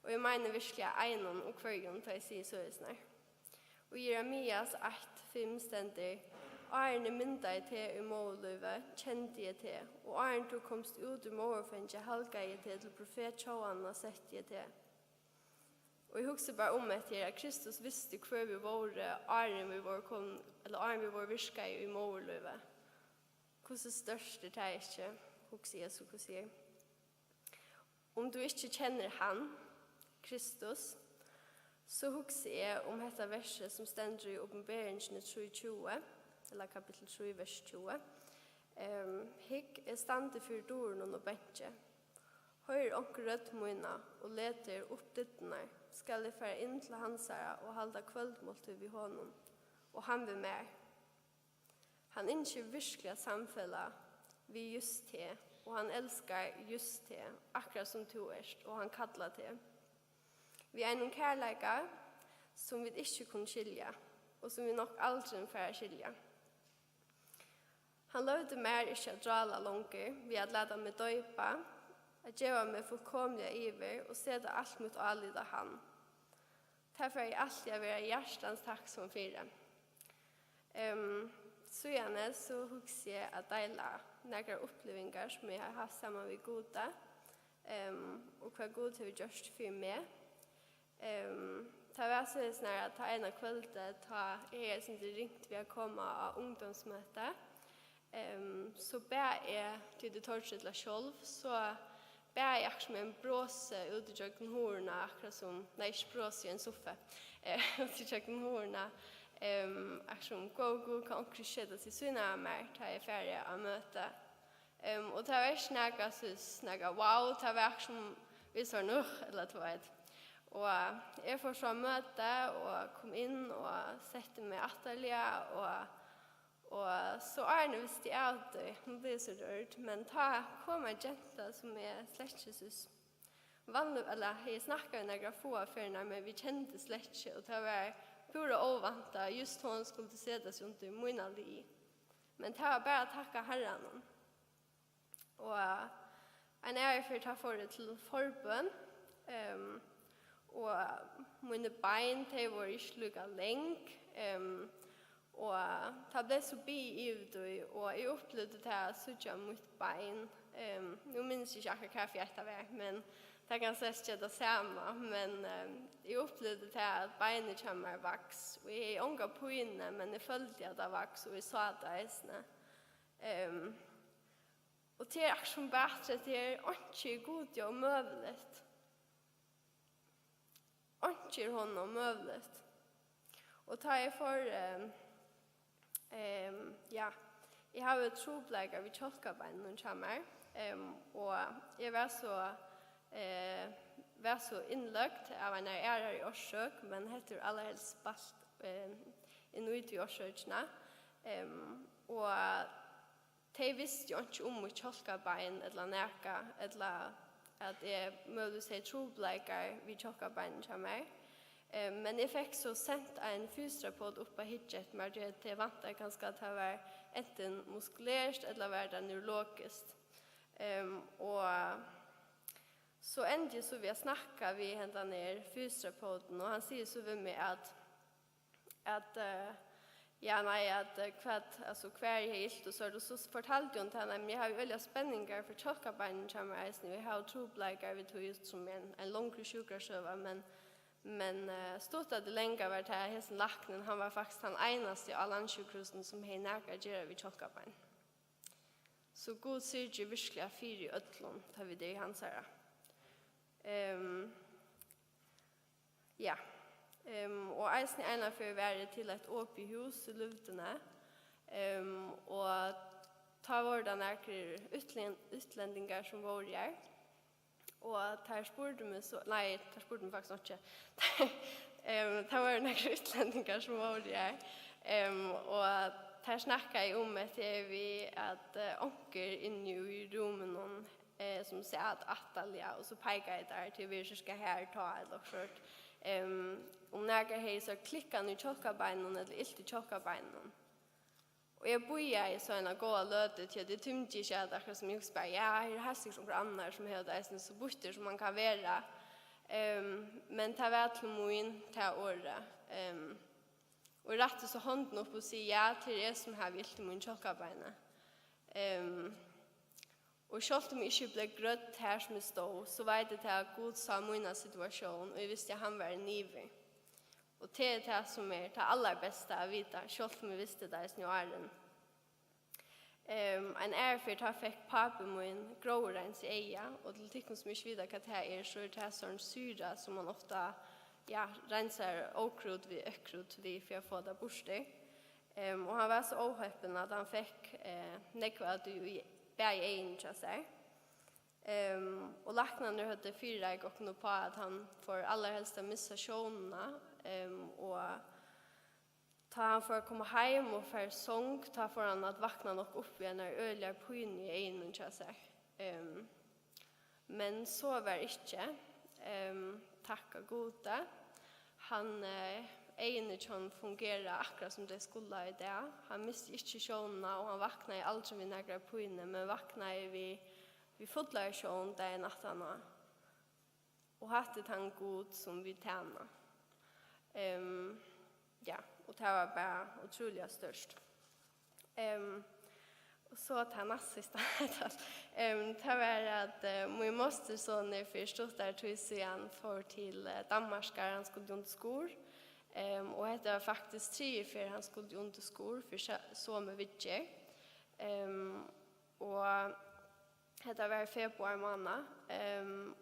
[SPEAKER 6] Og jeg mener virkelig egnen og kvargen til jeg sier så snart. Og Jeremias 8:5 stender, Arne mynda jeg til i måløyve, kjente jeg til, og Arne du komst ut i målfengt, halga jeg til profet Tjåanna sett jeg til. Og jeg husker bare om etter at Kristus visste hver vi var, Arne vi var virka i måløyve. Hvordan største det er ikke, husker Jesus hva sier. Om du ikke kjenner han, Kristus, så husker jeg om dette verset som stender i Åpenbæringen 3:20, eller kapittel 3, vers 20. Hikk er stande for døren og bentje. Høyr onker rødt møyna og leter opp dittene, skal jeg fære inn til hansara og halda kvöldmåltid vid honom, og han vil mer. Han innskjer virkelig samfella vi just til, og han elskar just til, akkurat som du erst, og han kallar til. Vi er noen kærleikar som vi ikke kunne skilja, og som vi nok aldri får skilja. Han lovde mer ikke å drala langer, vi hadde lada med døypa, at gjøre meg fullkomlige iver, og sette alt mot alida han. Derfor er jeg alltid å være hjertens takksom for det. Så gjerne så husker jeg at deila noen opplevelser som jeg har haft sammen med Gode, og hva Gode har gjort for meg. Det var så sånn at ta en av kveldet, ta jeg som det ringt ved å komme av ungdomsmøte, så ber jeg til det tårtsetla selv, så ber jeg akkurat med en bråse ut i kjøkken horene, akkurat som, nei, ikke bråse i en soffa, ut i kjøkken horene, akkurat som gå, kan ikke skjedde til syne av meg, ta jeg ferdig av møte. Og det var ikke noe, synes, wow, det var akkurat som vi så nå, eller det var et. Og jeg får så møte og kom inn og sette meg atterlige, og så Arne visste jeg at hun ble så rørt, men ta kom en jenta som er slett ikke synes vanlig, eller jeg snakket jo noen få før, men vi kjente slett ikke, og det var pura ovant just hon skulle sette seg under mina liv. Men det var bare å takke Herren. Og en ære for å ta for det til forbønn, og mine bein de var ikke lukket lenge, og det ble så bi og jeg opplevde det at jeg mitt bein. Nå minns jeg ikke akkurat hva jeg var, men det kan sägas det samma, men jag upplevde det att benen kommer vax. Och jag är unga på inne, men jag följde att det vax och jag sa att det är och det är som bättre, det är inte god och möjligt. Inte honom möjligt. Och tar jag för ja, jag har ett trobläggar vid kjolkabeinen kommer. Och jag var så inlagt av en ärare i årsök, men heter allhelst spalt inuit i årsökene. Og de visste jo ikke om mitt kjolkabein eller næka, eller at jeg møtte seg trobleikar vid kjolkabeinen til meg. Men jeg fikk så sendt en fysioterapeut opp av hitjet, men det vant jeg ganske at det var enten muskulært eller var det neurologiskt. Og så endte så vi snakket vi hentet ned fysioterapeuten, og han sier så ved meg at ja, nej, att alltså kvar är helt och så fortalte hon till henne, men jag har ju väldigt spänningar för tjockabeinen kommer jag nu. Jag har trobläggar vid just som en lång sjukrasöva, men stod att det länge var det här hästen lacknen. Han var faktiskt den enaste i alla sjukhusen som har näka göra vid tjockabein. Så god syrge virkelig fyra i ötlån tar vi det i hans här. Ja. Och eisen ena för värre till ett åpi hus i Lutene. Och ta vårda näkere utländingar som var här. Och tar spurte mig så, nej, tar spurte mig faktiskt inte. Ta vårda näkere utländingar som var här. Och tar snacka I om att vi att onker inne I rummen som säger att Atalja och så pekar jag där till vi ska här ta eller skört. Om några hej så klickar ni tjockabeinen eller inte tjockabeinen. Och jag börjar I sådana goda löter till det tymt inte att det som jag spär. Ja, det här är som grannar som har det så borter som man kan vara. Men ta väl till min ta året. Och rätt så handen upp och säga ja till det som har vill till min tjockabeinen. Och själv om jag inte blev grött här som jag stod, så var det att Gud sa mina situation och jag visste att han var en nivå. Och det är det som är det allra bästa att veta, själv om jag visste det nu är den. En ärfört har fick pappa min grårens I eja, och till tycken som inte vidare vad det är, så är det sån syra som man ofta rensar okrut vid ökrut vid för att få det bort det. Och han var så ohöppen att han fick nekvat bäg en så här. Och lacknarna hade fyra gånger på att han får allra helst missa sjöna och ta han för att komma hem och för sång ta för han att vakna nog upp igen när öliga på in I en så här. Men så var det inte. Tacka gode. Han Einetjon fungerar akkurat som det skulle I det. Han miste inte sjåna och han vaknade aldrig vid några poinne, men vaknade vi fotlar sjån där I nattarna. Och hade han god som vi tjänar. Ja, och det var bara otroligt störst. Och så att han assist det var att min moster så när förstått där tog sig för till Danmark där han skulle göra skor. Och det var faktiskt 3 för han skulle göra skor för så med vidje. Och det var februari månad.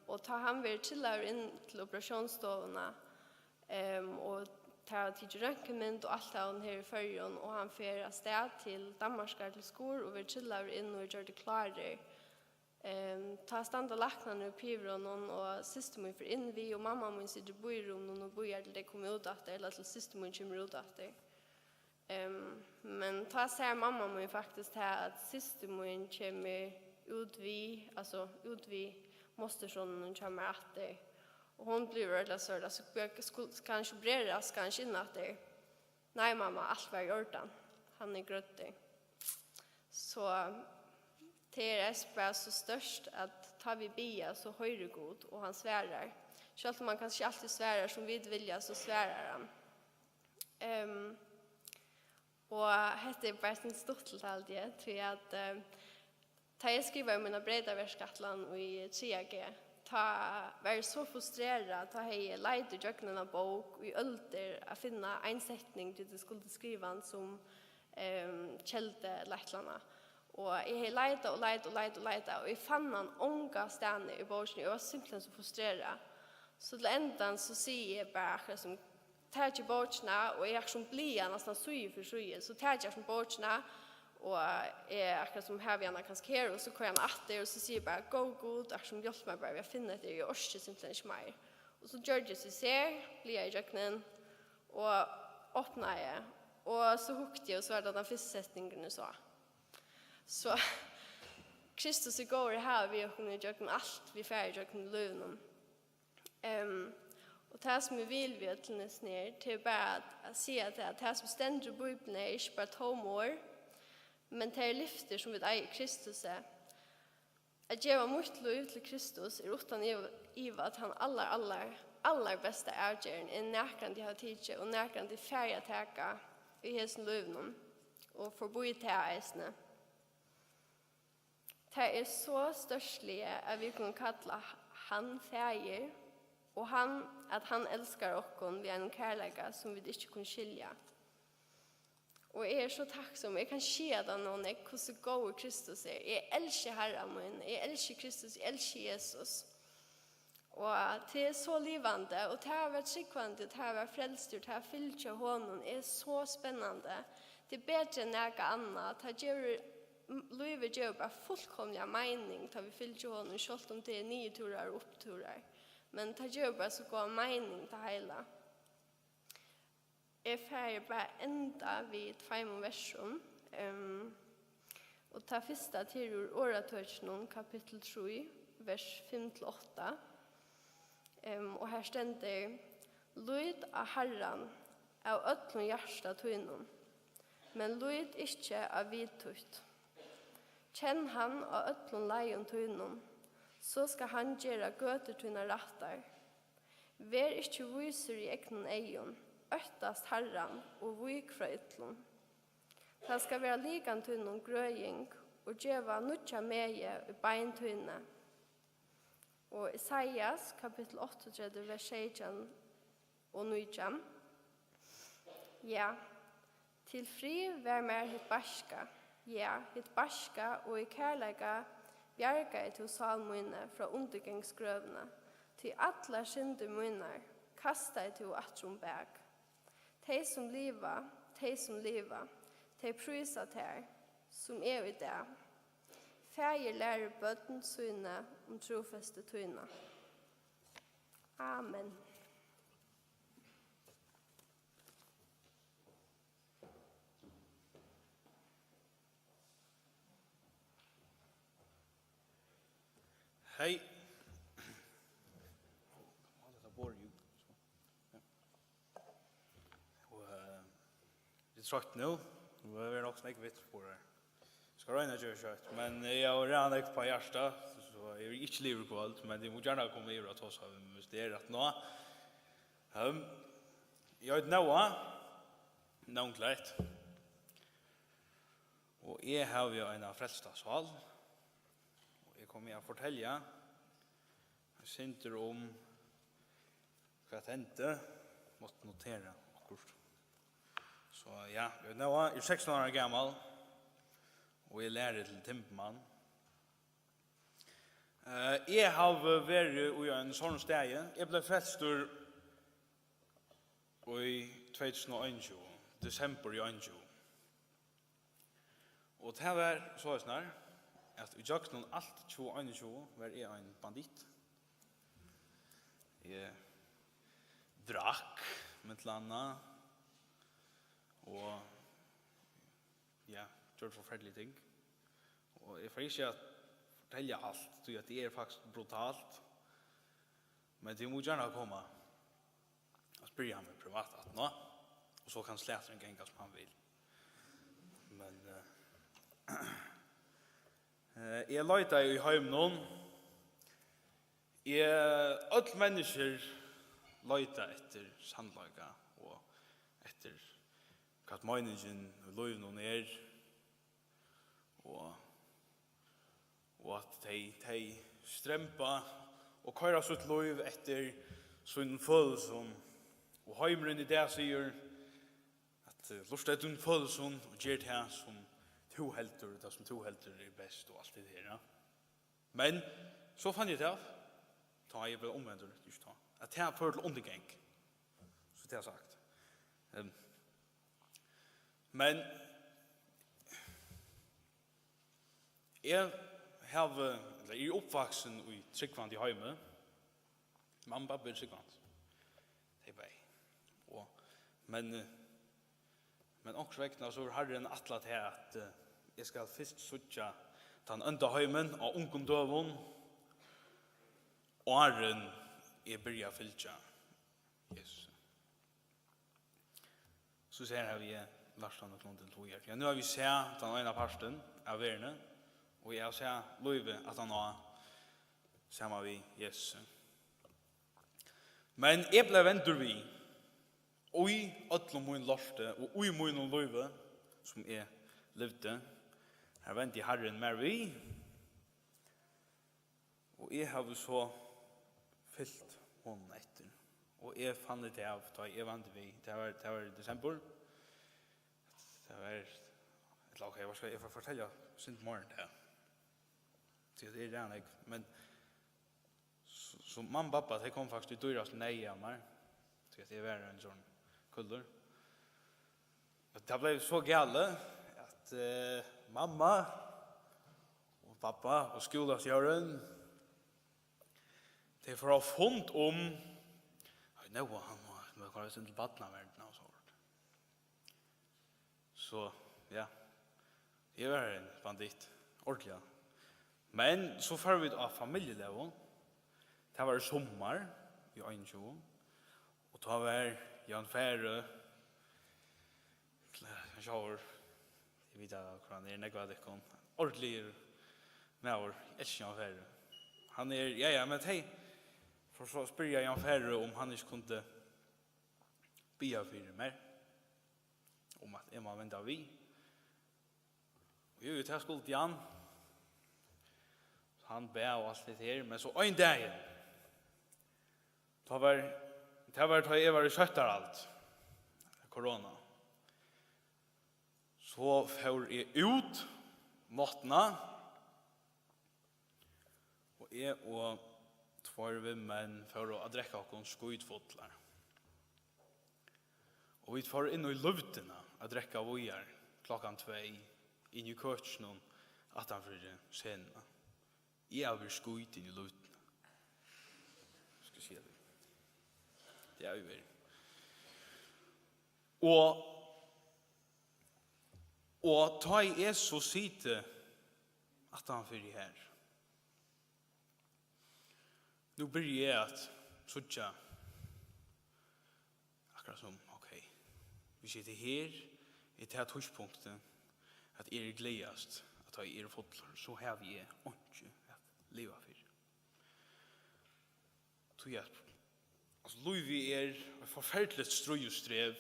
[SPEAKER 6] Och ta han vill chilla in till operationsstovarna. Och ta till röntgenmynd och allt han här I förrjun och han fer av sted till Danmark till skor och vi chillar in och gör det klarare. Ta standa lacknarna I pivron och systemet för in vi och mamma min sitter bo I rummen och bojar till det kommer ut att det eller till systemet kommer ut att det. Men ta säger mamma min faktiskt här att systemet kommer ut vi måste sån kommer att det. Och hon blir väldigt så så kanske breras kanske in att det. Nej mamma, allt var gjort. Han är gröttig. Så det är så störst att tar vi bia så höjre god och han svärar. Själv om man kanske alltid svärar som vid vilja så svärar han. Och det är bara sin stort allt det tror jag att ta jag skriver mina breda verskatlan och I 3G var så frustrerad ta hej lite jöknen av bok och ölder att finna en sättning till det skulle skriva som kälte lättlarna och jag har leita och jag fann han ånga ständigt i boken. Jag var simpelthen så frustrerad. Så till ändan så ser jag bara som tar jag boken och jag som blir nästan syg för syg. Så tar jag från boken och jag akkurat som här vi gärna kan skera och så kör jag efter och så säger jag bara go good och som hjälper mig bara jag finner det jag orkar simpelthen inte mer. Och så gör det så ser blir jag i jöknen och öppnar jag och så hukte jag och så var det den första sättningen och så Kristus igår här vi har kunnat göra allt vi färdig göra lönen. Och det som vi vill vi att läsa ner till bara att se att det som ständer i Bibeln är inte bara tom år men det är lyfter som vi är Kristus är. Att ge mitt liv till Kristus är utan iva att han allar bästa ärgärn är närkant jag har tidse och närkant i färg täcka i hessen lönen och förboi till äsne. Det är så störstliga att vi kan kalla han färger och att han älskar oss vid en kärleka som vi inte kan skilja. Och jag är så tacksam. Jag kan skeda någon hur så god Kristus är. Jag älskar Herren min. Jag älskar Kristus. Jag älskar Jesus. Och det är så livande. Och det har varit tryggvande. Det har varit frälst. Det har fyllt av honom. Det är så spännande. Det är bättre än något annat. Det gör livet gör bara fullkomliga mening. Det vi fyllt av honom. Självt om det är 9 turer och uppturer. Men det gör bara så god mening till hela. Jag färger bara ända vid 5 versen. Och ta första till ur oratörsnon kapitel 3, vers 5-8. Och här ständer lyd av Herren av ötlun hjärsta tøynum, men lyd ikkje av vidtøyt. Kjenn han av ötlun leion tøynum, så skal han gjøre gøter tøyna rattar. Vær ikkje viser i egnen eion, öttast Herren og vik fra ytlun. Det skal være ligan tøynum grøying og djeva nutja meie i beintøyne. Og Isaias kapitel 38 vers 16 og 19. Ja, til fri vær mer hitt barska. Ja, hitt barska og i kærlega bjerga i til salmøyne fra undergangsgrøvene. Til atla synder møyner kasta i til atrum bæg. De som liva, de prysa ter, som er i det. Fæger lærer bøtten syne om trofeste tøyne. Amen.
[SPEAKER 7] Hej. Det är trött nu. Nu är det också mycket vitt på det. Ska röna göra kött, men jag har redan lagt på hjärta så jag är inte livet kvalt, men det måste gärna komma ur att oss har investerat nå. Jag är Noah, namnklätt. Och jag har ju en frälstarsval. Och jag kommer att fortälja synder om vad det hände, måste notera kort. Så ja, jag är Noah, jag är 16 år gammal. Og jeg lærer til Timpermann. Jeg har vært i en sånn steg. Jeg ble frelstur i 2021, desember i 2021. Og det var så snar, at i jakten alt 2021 var jeg en bandit. Jeg drakk med et eller annet. Og ja, gjør forferdelige ting. Og jeg får ikke fortelle alt, så det er faktisk brutalt. Men det må gjerne komme og spørre ham privat at nå, og så kan slæteren gjenga som han vil. Men jeg løyta i heimnon. Alle mennesker løyta etter sannlaga og etter hva meningen og løyvnon og at de strempa og køyra sitt liv etter sin følelsen. Og heimeren i det sier at lusta etter følelsen og gjør det som to helter, det som to helter er best og alt det her. Ja. Men så fann jeg det av, ta jeg vel omvendt, at det fører til undergang. Så det har sagt. Men jeg er oppvaksen i tryggvand i heime. Mamma og pappa er tryggvand. Det er bare. Men også vekna så har Herren atlet her at jeg skal først suttja den enda heimen av ungen døvun og Herren er byrja fylgja Jesus. Så ser jeg vi Larsson og Klonden tog her. Ja, nu har vi sett den ene parsten av verden, og jeg har sett Løyve at han har sammen vi Jesus. Men jeg ble ventur vi, og i ødlom min lorte, og i min Løyve, som jeg levde, her vent i Herren mer vi, og jeg har så fyllt hånden etter. Og jeg fann det av, da jeg vant vi, det var i desember. Det var et lag, jeg får fortelle sint morgen det. Det er det, men så mamma og pappa, de kom faktisk til døra som nei av meg, så det var en sånn kulder. Det ble så gale at mamma og pappa og skolasjøren, de får ha funnet om Noah, han må kalla sin til badnaverden og så vart. Så, ja, jeg var en bandit, ordentlig. Men så får vi av familielevel. Det var sommar i 21, og da var Jan Fære, jeg vet ikke hvordan negva det kom, ordentlig med vår elsker Jan Fære. Han ja, men hei, for så spør jeg Jan Fære om han ikke kunne bia for mer, om at jeg må vente av vi. Og jo, jeg skulle til Jan, han be og alt det her, men så en dag, det var da jeg var i Søtteralt, korona. Så får jeg ut måttene, og jeg og tvær menn for å drekke noen skuidfotler. Og vi får inn i luftene å drekke vojar 2:00 inn i køtjen at han for scenen. Jeg har vært skuid inn i luftene. Skal si det. Det er jo vært. Og ta i så site at han for her. Nu börjar jag att söka akkurat som, okej, vi sitter här i det här touchpunkten att er glädjast att ha er fotlar, så har vi inte att leva för. Tog jag, alltså Louis ett förfärligt ströjustrev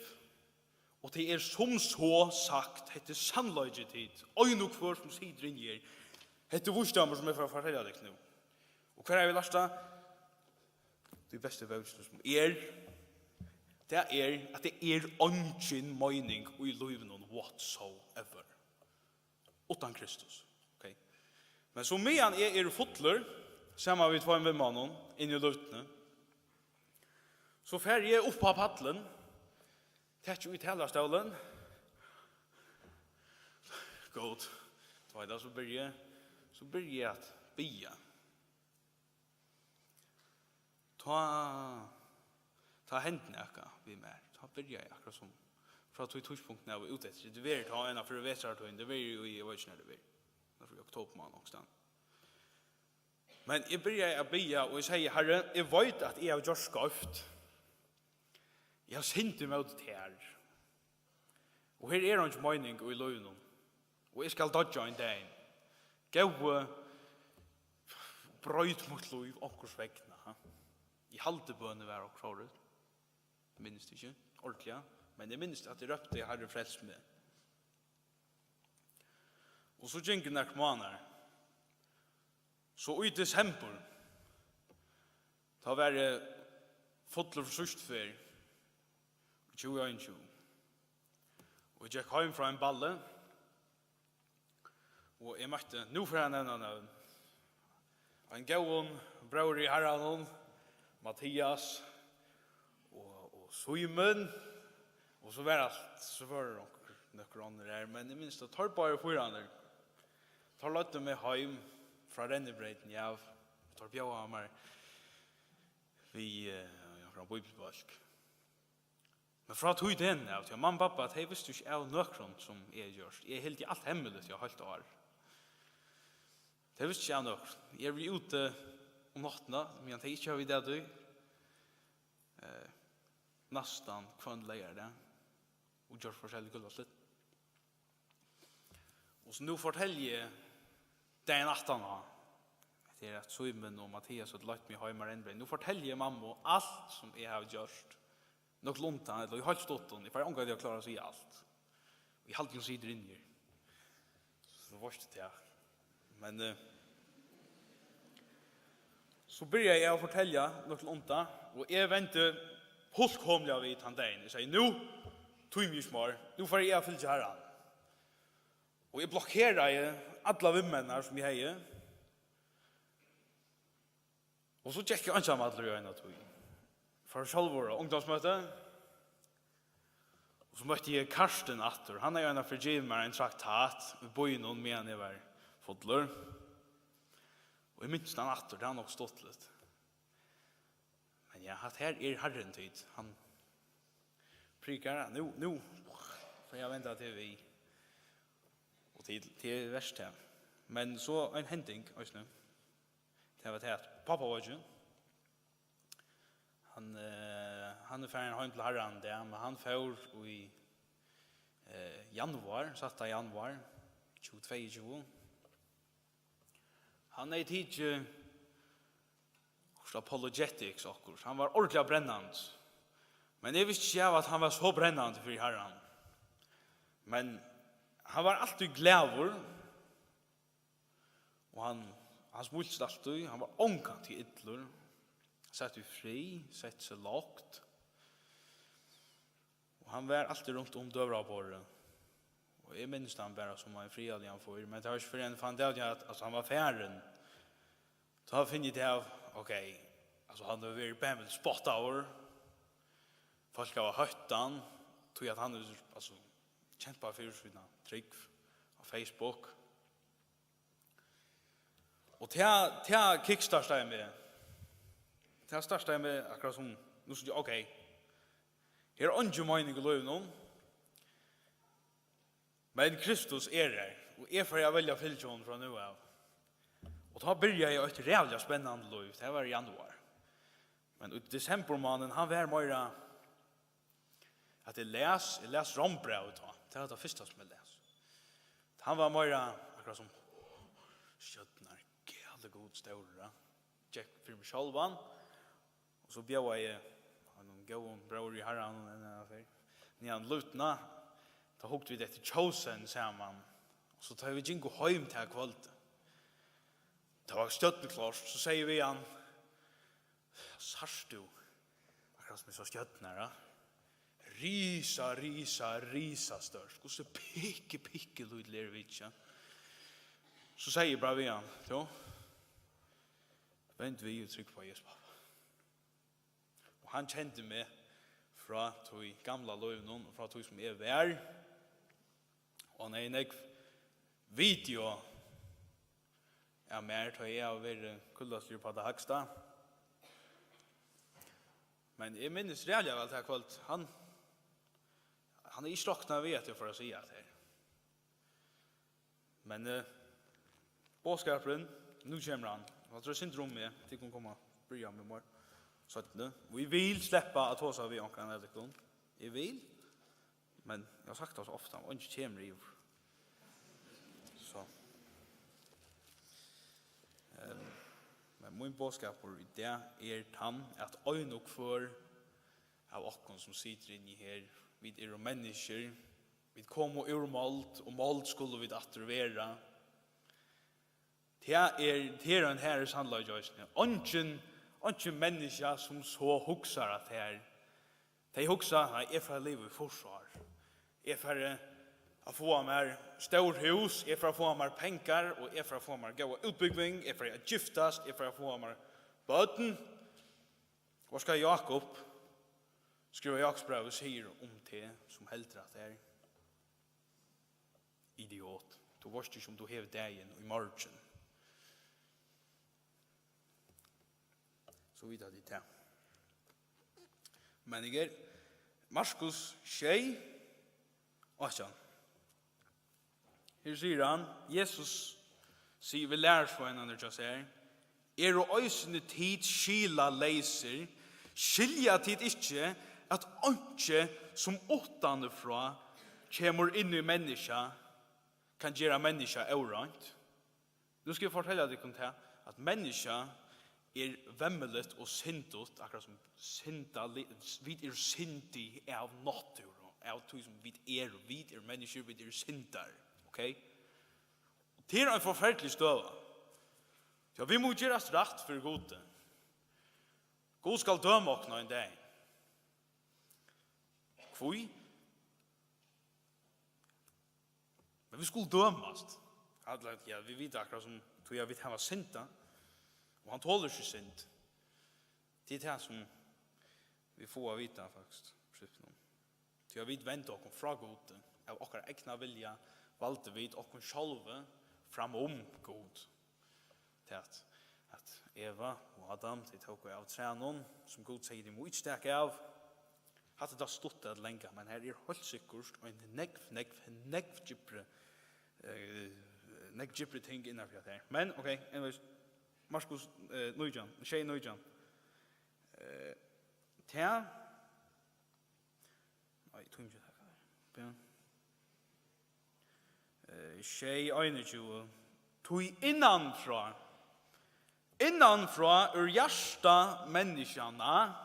[SPEAKER 7] och det som så sagt det är sannolikt tid och nog för som sitter in här det är vursdammar som är för att fortälja dig nu. Och hva vi lasta? Det beste vevsen som det at det ingen mening i livet whatsoever. Utan Kristus. Okay? Men så medan fotler, sammen vi två med mannen, inn i luftene, så fer jeg opp på paddelen, tar ut hele stålen, god, så bør jeg at bia. Ta hendene akka vi mer. Ta byrja jeg akkurat som fra tidspunktene jeg var ute etter. Det var ta en av for vetartøyen. Det var jo i vøysene det var. Det var i oktober någonstans. Men jeg byrja jeg bya og jeg sier, Herre, jeg vet at jeg har gjort skaft. Jeg har sint meg ut her. Og her er hans mening i løgnen. Og jeg skal dodja en dag. Gau brøyt mot liv okkurs vegna. I haltebønne var og kråret. Jeg minnes det ikke, ordentlig, men jeg minnes at jeg røpte jeg hadde frelst med. Og så gikk narkomaner. Så i desember, Ta var fotler for sørst for 2021. Og jeg gikk hjem fra en balle, og jeg møtte, nå får jeg nevne navn, en gauon, bror i herren, Mathias, og Simon, og så var alt, så var det noen andre her, men jeg minns det, tar bare forhånden, tar løtte meg hjem fra Rennebreiten, ja, tar bjøa meg, vi fra Bibelbalsk. Men fra tog den av til mamma og pappa, at jeg visste ikke av nøkron som jeg gjør. Jeg er helt i alt hemmelig til å holde år. Jeg visste ikke av nøkron. Jeg var ute om nattene, men jeg ikke har det du. Nesten kvann leier det. Og gjør forskjellige gullvarslet. Og så nå forteller jeg den nattene, det er at Simon og Mathias har lagt meg hjemme i Rennebrein. Nå forteller jeg mamma alt som jeg har gjort. Nok lonta, eller jeg har ikke stått den. Jeg får ångre at jeg klarer å si alt. Jeg har alltid sider inn her. Så det var ikke det. Men så begynner jeg å fortelle nok lonta, og jeg venter fullkomlig av i tandein. Jeg sier, nå tog jeg mye smar, nå får jeg fylle herren. Og jeg blokkerer alle vimmene som jeg har. Og så tjekker jeg ansamme alle øynene tog. For sjálfur ungdomsmøte. Og så møtte jeg Karsten atter. Han er jo en av forgivet meg en traktat i bøynen med han jeg var fotler. Og jeg minns han atter, det har nok stått litt. Men ja, at her er herren tid. Han prikar, nu får jeg vente til vi. Og til verst her. Men så en hending, også nu. Det var til at pappa var ikke. Han er ferdig hjem til herren der, men han får i januar, satt av januar 2022. Han er tid apologetics akkurat. Han var ordentlig brennende. Men jeg visste ikke at han var så brennende for herren. Men han var alltid glæver. Og han smulte alltid. Han var omkant til ytler. Sett vi fri, sett seg lagt. Og han var alltid rundt om døvra på det. Og jeg minns han bare som en frialig han får. Men det var ikke for en fann det at han var færen. Så finner jeg det av, ok, altså han har vært bare med spottaver. Folk har hørt han. Tog at han altså, kjent på fyrsvina, trygg av Facebook. Og til kickstartet jeg med, det här startar med akkurat som, nu så okej. Här är inte mening i löven. Men Kristus är där. Och är för jag välja fylltjon från nu av. Och då börjar jag ett rävligt spännande löv. Det var i januar. Men i december månaden han var mera att jag läs rombrevet då. Det var det första som jag läs. Han var mera akkurat som köttnar gälla god stora. Jack för mig självan. Och så bjöd jag han gå bror i herran och en affär. När han lutna då huggt vi det till chosen samman. Och så tar vi jingo hem till kvällen. Det var stött klart så säger vi han sarst du. Akkurat som så stjöttnar då. Risa störst. Och så picke Lervich. Så säger bra vi han, då. Vänt vi uttryck på Jesus. Och han kände mig från tog gamla löven och från tog som är vär. Och när jag video mer tar jag över kullaslyr på det högsta. Men jag minns reellt väl det kvällt han är i slockna vet jag för att säga det här. Men båskapen nu kommer han. Jag tror syndrom med till kan komma börja med mer. Så att nu vi vill släppa att hosa vi och kan det kon. Jag vill. Men jag har sagt det så ofta och inte kommer i. Så. Men min båskap i det är han att ögon och för av oss som sitter inne här vid er människor. Vi kommer ur malt och malt skulle vi attrevera. Det är en herres handlar just nu. inte människa som så huxar att här. De huxar att jag får leva i försvar. Jag får att få mer stor hus, jag får att få mer pengar och jag får att få mer goda utbyggning, jag får att giftas, jag får att få mer böten. Vad ska Jakob skriva Jakobsbrev och säger om det som helt rätt är? Idiot. Du varst inte som du har dagen och i morgon. Så vidare det här. Men jag Markus 6 och så. Här säger han, Jesus sier vi lærersvøyene når jeg sier, og øysene tid skila leiser, skilja tid ikke at ikke som utanfra kommer inn i menneska kan gjøre menneska eurant. Nu skal jeg fortelle deg om det, at menneska vemmelet og sintot, akkurat som sinta, vi sinti av natur, av tog som vi mennesker, vi sintar, ok? Det en forferdelig støve. Ja, vi må gjøre oss rett for gode. God skal døme oss en dag. Kvoi? Men vi skulle dømes. Ja, vi vet akkurat som tog jeg vet han var sinta, og han tåler ikke sint. Det det som vi får vite faktisk. Så jeg vet vente oss fra gode, av okkar egna vilja, valgte vi oss sjálve fram god. Til at Eva og Adam, de tok av trænen, som god sier de må ikke stekke av. Hadde det stått det lenge, men her helt sikkert, og en negv gypre ting innenfor det her. Men, ok, anyways, Markus Nøyjan, Tjej Nøyjan. Tja, nei, tog ikke det her. Tjej 21, tog innanfra ur hjärsta människorna,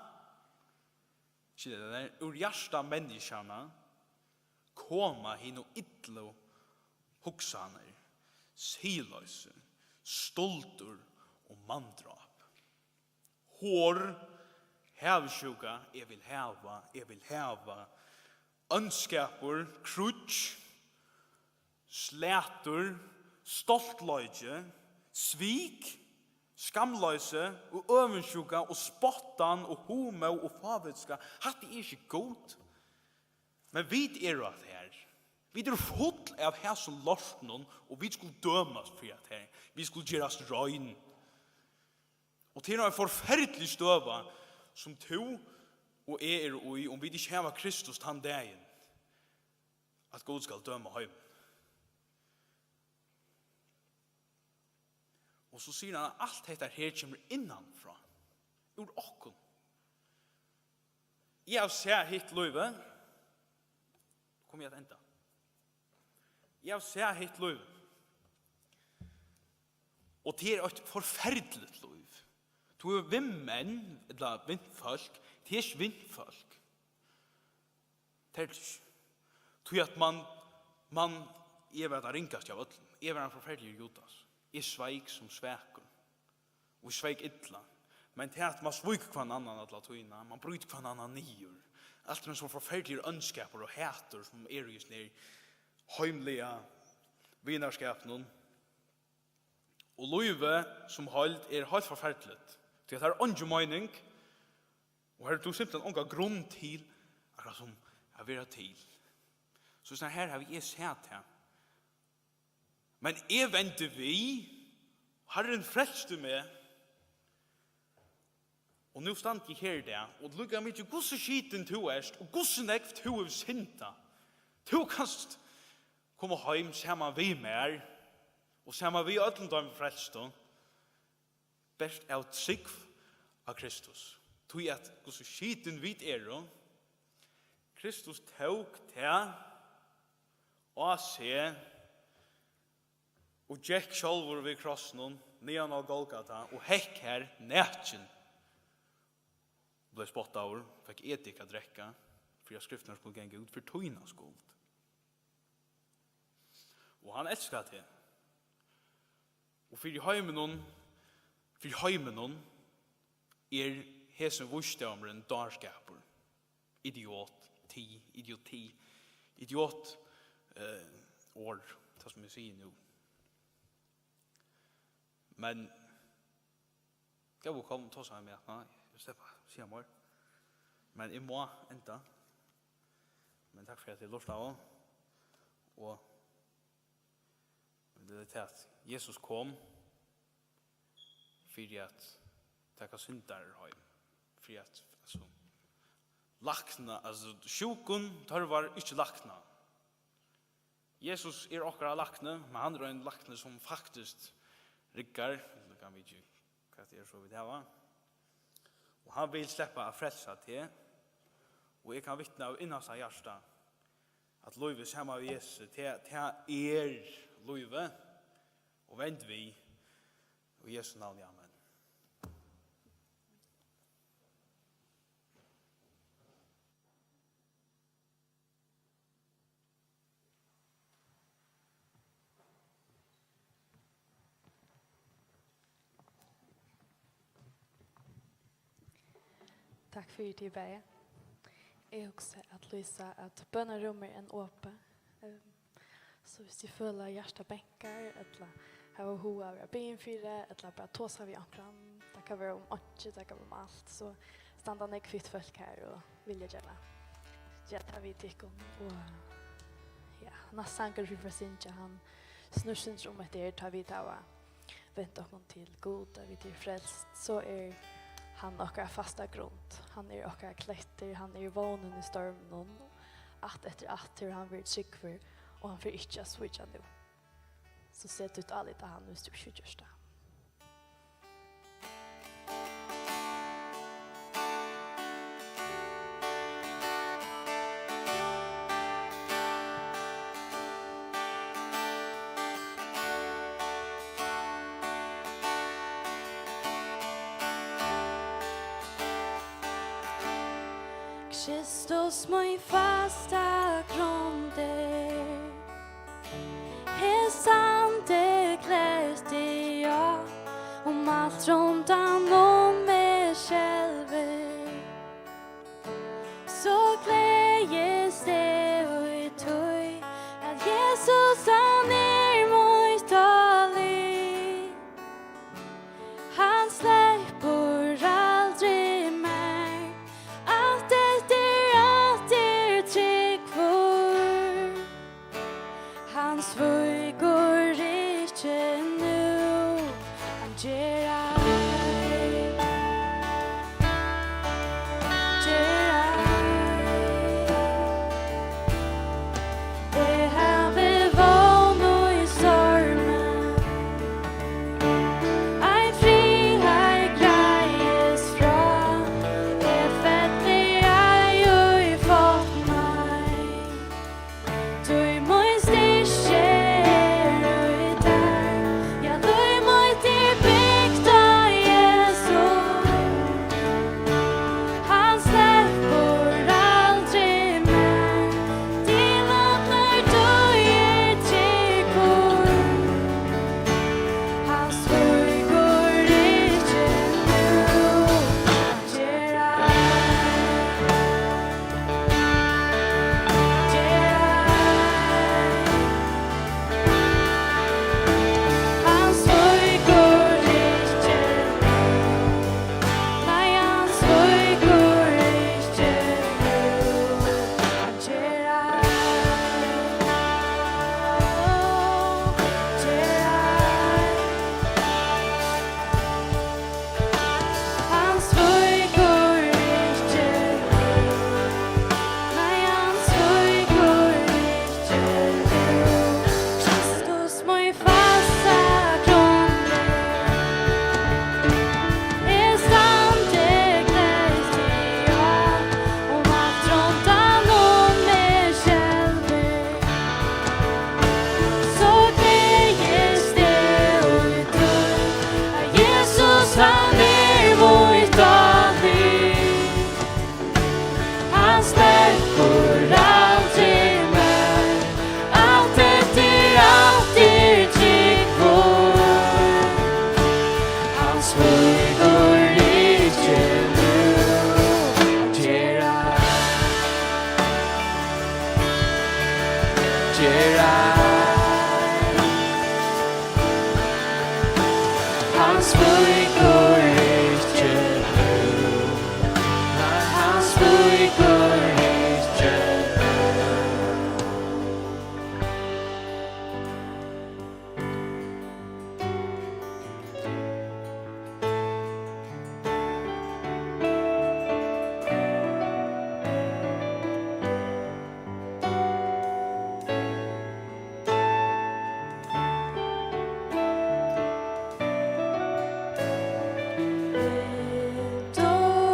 [SPEAKER 7] ur hjärsta människorna komma hin och idlo hugsaner, silöse, stoltur och mandrap. Hår, hävsjuka, jag vill häva, önskapur, krutsch, slätur, stoltlöjje, svik, skamlöse och övensjuka och spottan och homo och favetska. Hatt det inte god. Men vi är att här. Vi är full av här som lortnon och vi skulle dömas för att här. Vi skulle göras röjn. Och till en förfärdlig stöva som tog och och om vi inte har Kristus han dagen att God ska döma hem. Och så säger han att allt detta här kommer innanfra. Ur okkon. Jag ser hit löve. Kommer jag att ända. Jag ser hit löve. Och det är ett förfärdligt löv. Du är vimmen, eller vindfolk. Det är vindfolk. Det är inte. Du är att man är vad det ringast av ödlen. Är vad en förfärdlig judas. Jeg sveik som sveker. Og sveik ytla. Men til at man sveik hver annan at la tøyna, man bryter hver annan nyer. Alt det som forferdelige ønskaper og hæter som just nere heimlige vinarskapen. Og løyve som holdt helt forferdeligt. Til at det ikke mening, og her er du simpelthen unga grunn til akkurat som jeg vil ha til. Så sånn her har vi sett her. Men jeg venter vi, Herren frelste meg, og nå stand jeg her der, og lukket meg til hvordan skiten to erst, og hvordan jeg to er sinta. To kanst komme hjem sammen vi mer, og sammen vi ødelen dem frelste, best av trygg av Kristus. To er at hvordan skiten vi Kristus tok til å se og Jack sjálfur við krossnum, nian á Golgata, og hekk her nætjen. Ble spottet over, fikk etik å drekka, for at skriftene skulle genge ut for tøyna skuld. Og han elsket det. Og for heimenon, hesen vursdomren darskapur, idioti, år, det som vi sier nu. Men, gav kom ta seg med, nei, jeg slipper, sier mer. Men jeg må enda. Men takk for at jeg lort av. Og det er til at Jesus kom for at takka syndar heim. For at, altså, lakna, altså, sjukun tørvar ikke lakna. Jesus okkara lakne, men han en lakne som faktisk rikkar, det kan vi ikke, hva det så vidt hava. Og han vil slippe å frelsa til, og jeg kan vittne av innast av hjärsta at løyve sammen av Jesus til løyve, og vend vi, og Jesu navn, amen.
[SPEAKER 1] Takk for det, Beie. Jeg også at lysa at bønnerommet er en åpe. Så hvis de føler hjertet benker, eller har hoa av å byen for det, eller bare tås av i ankran, det kan være om ikke, det kan være om alt, så standa nek kvitt folk her og vilja gjerne. Gjetta vi tikkun, og ja, næst sanger vi for Sintja, han snur syndrom etter tar vi tava, vent okkur til god, vi til frelst, så han okkar fasta grund. Han okkar kletter, han vånen i stormen, etter han blir tryggfer, og han får ikke switcha nu. Så sett ut alle til han hvis du ikke gjør det.
[SPEAKER 8] Kristus min fasta grunder, sande kläst i jag om allt runt om mig själv. Så glädjes det och tog att Jesus han mitt dalig. Han släpper aldrig mer att det är trygg för. Han svor går inte nu. Han ger det här vi vån i stormen. En frihet grejes från det fettliga jag i fått mig. Du måste inte jag du måste byggt
[SPEAKER 2] sviker ikke nu. Nei, han sviker ikke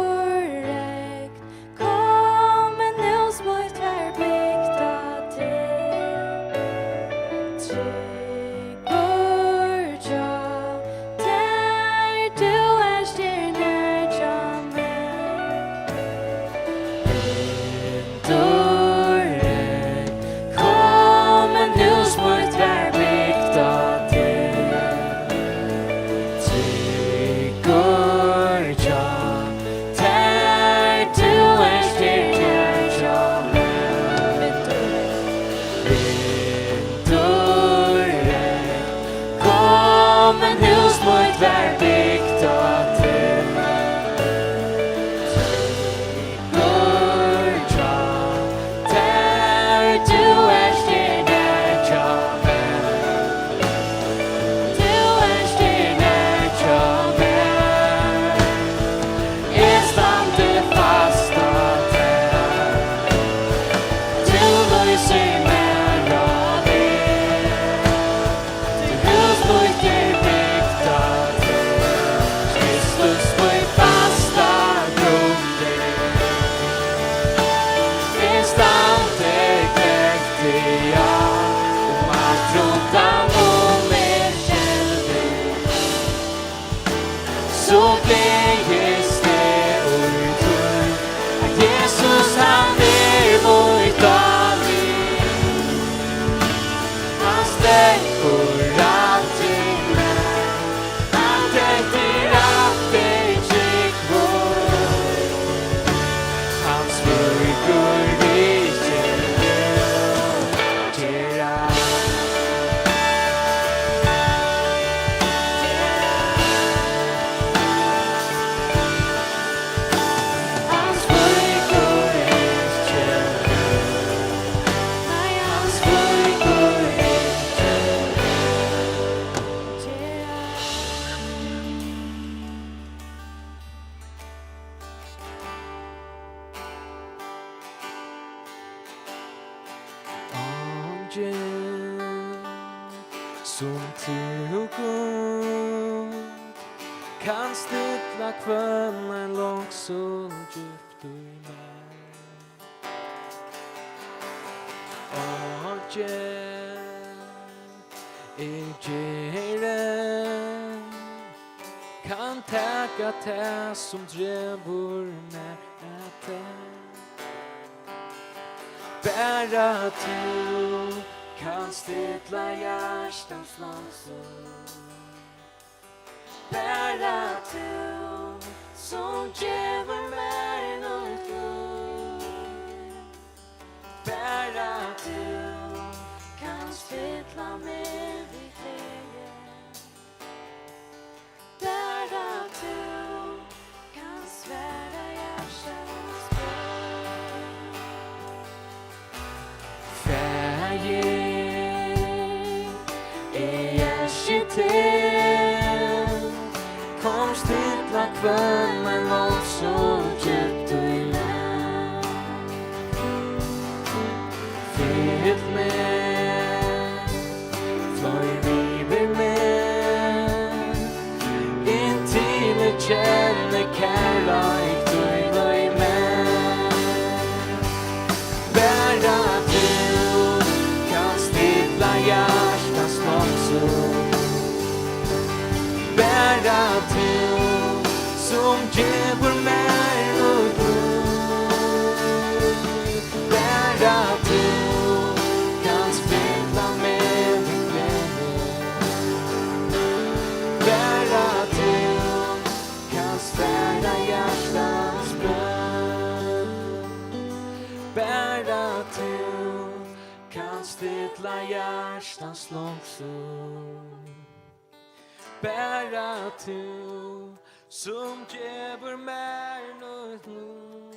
[SPEAKER 8] Dorrekt, kom en nu smått här bygda till. Tryggur tja, där du stjärnor tja mig.
[SPEAKER 2] Dorrekt, kom en hus mot vär bygda till. Tryggur tja, där du stjärnor tja mig. Dorrekt, kom en hus mot vär bygda till. Tryggur tja, där du stjärnor tja mig. Du stjärnor tja mig. Jag stande fast av där. Du lyser nära dig. Du hus mot dig bygda till. Kristus var fasta grunder. Jag stande kräftiga och allt runt om mig kände. Så glädjes det utur att Jesus han vårt allting. Han sträcker allting med. Han täcker allt det tryggvår. Han smörker riket till Han smörker riket. Nej, han smörker riket. Angel som du god kan stilla kvällen långt så djupt i mig. Angel Geren kan täcka det som drömmer med det. Bara du kan stilla hjärtans långsum. Bara du som ger mig något liv. Bara du kan stilla mig vid glädje. Bara du kan svära hjärtans bön. Färger är arkitekt. Kom stilla kvällen långt så djupt och i land. Fyll med, flöj river med. Intill ett känner kärlek du löj med. Bara du kan stilla hjärtans långsum. Bara du som ger mig något liv. Bara du kan spela med din glädje. Bara du kan svära hjärtans bön. Bara du kan stilla hjärtans långsum. Bära tu som gäver mer något nu.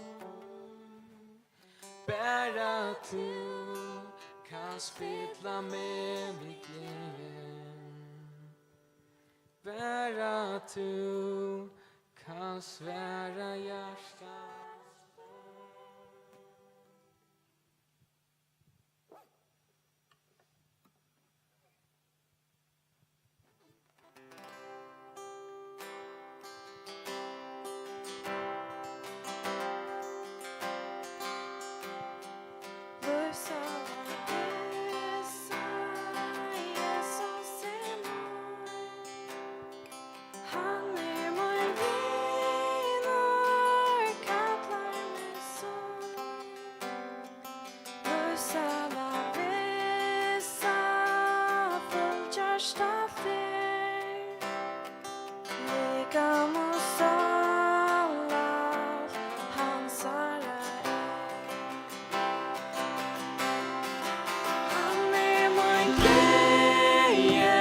[SPEAKER 2] Bära tu kan spilla med mitt liv. Bära tu kan svära hjärtat.
[SPEAKER 8] Han är min vänner, kallar mig så. Lösarna vissa, fullgörsta fler. Lika mot alla, hans ära Han är min glädje,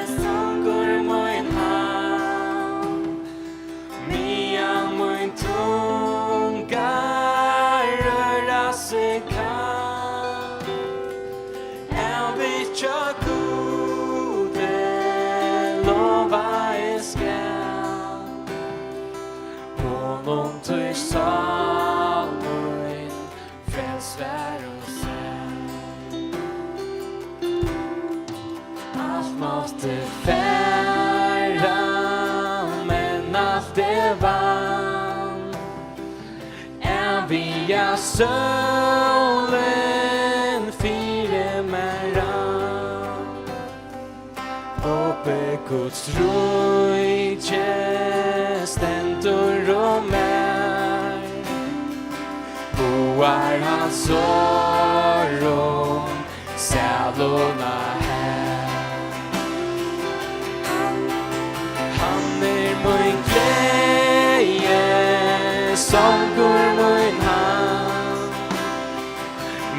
[SPEAKER 8] som går min hamn.
[SPEAKER 2] Medan min tunga röra sig kan. Jag vet jag gode lova jag skall. Honom tog salmen frälsvär och sen. Allt måste färra, men allt är vann. Via solen fyre mig rann. Uppe Guds rike stendur och mär. Boar hans sorg, sälorna här. Han är min glädje, som går min hand.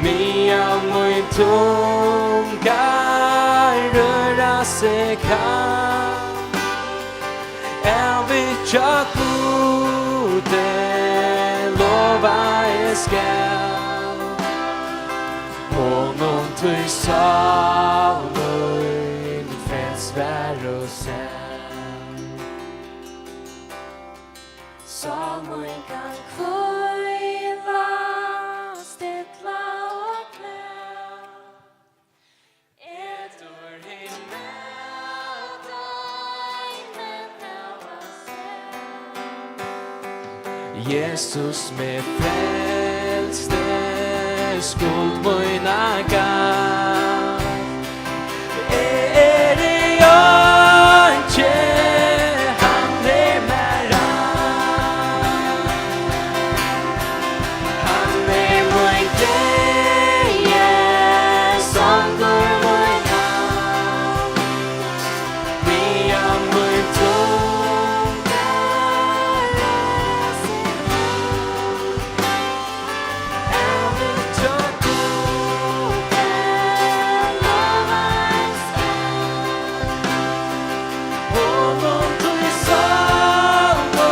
[SPEAKER 2] Medan min tunga röra sig kan. Jag vet jag gode lova jag skall. Honom tog salmen frälsvär och sen.
[SPEAKER 8] Salmen kan kvila, stilla och klä.
[SPEAKER 2] Ett år
[SPEAKER 8] Med dig, men nära sen.
[SPEAKER 2] Jesus med frälste skuld mina gav. Är det jag inte han är med rann. Han är min glädje som går min hand. Medan min tunga röra sig jag vet jag gode lova jag skall. Honom tog salmen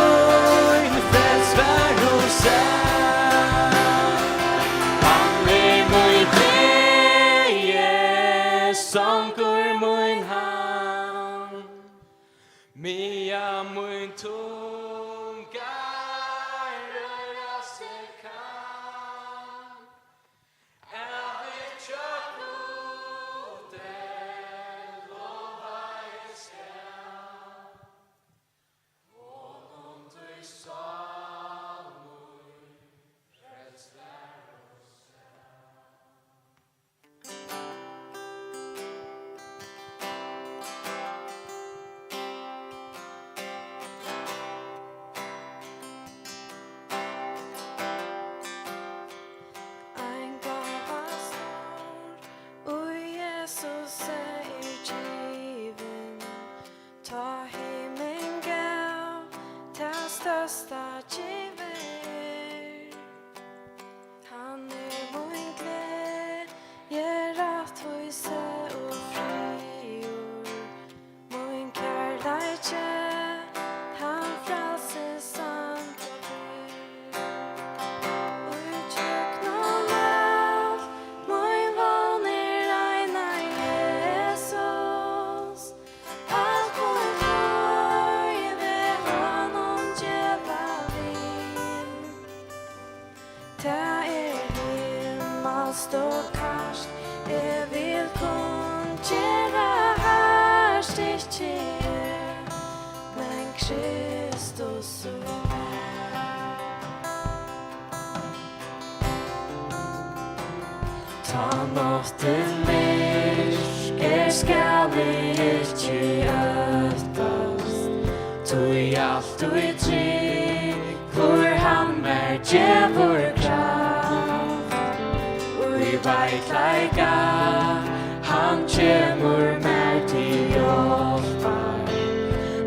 [SPEAKER 2] frälsvär och sen. Han är min glädje som går min hand. Medan min tunga röra sig kan. Jag vet jag gode lova jag skall. Honom tog salmen frälsvär och sen.
[SPEAKER 8] Kristus i Ta nåtten myrker skal vi ikke øftast Tui alt og i trygg hvor han djevor kraft Ui veitleika han kjemur mer til hjelpar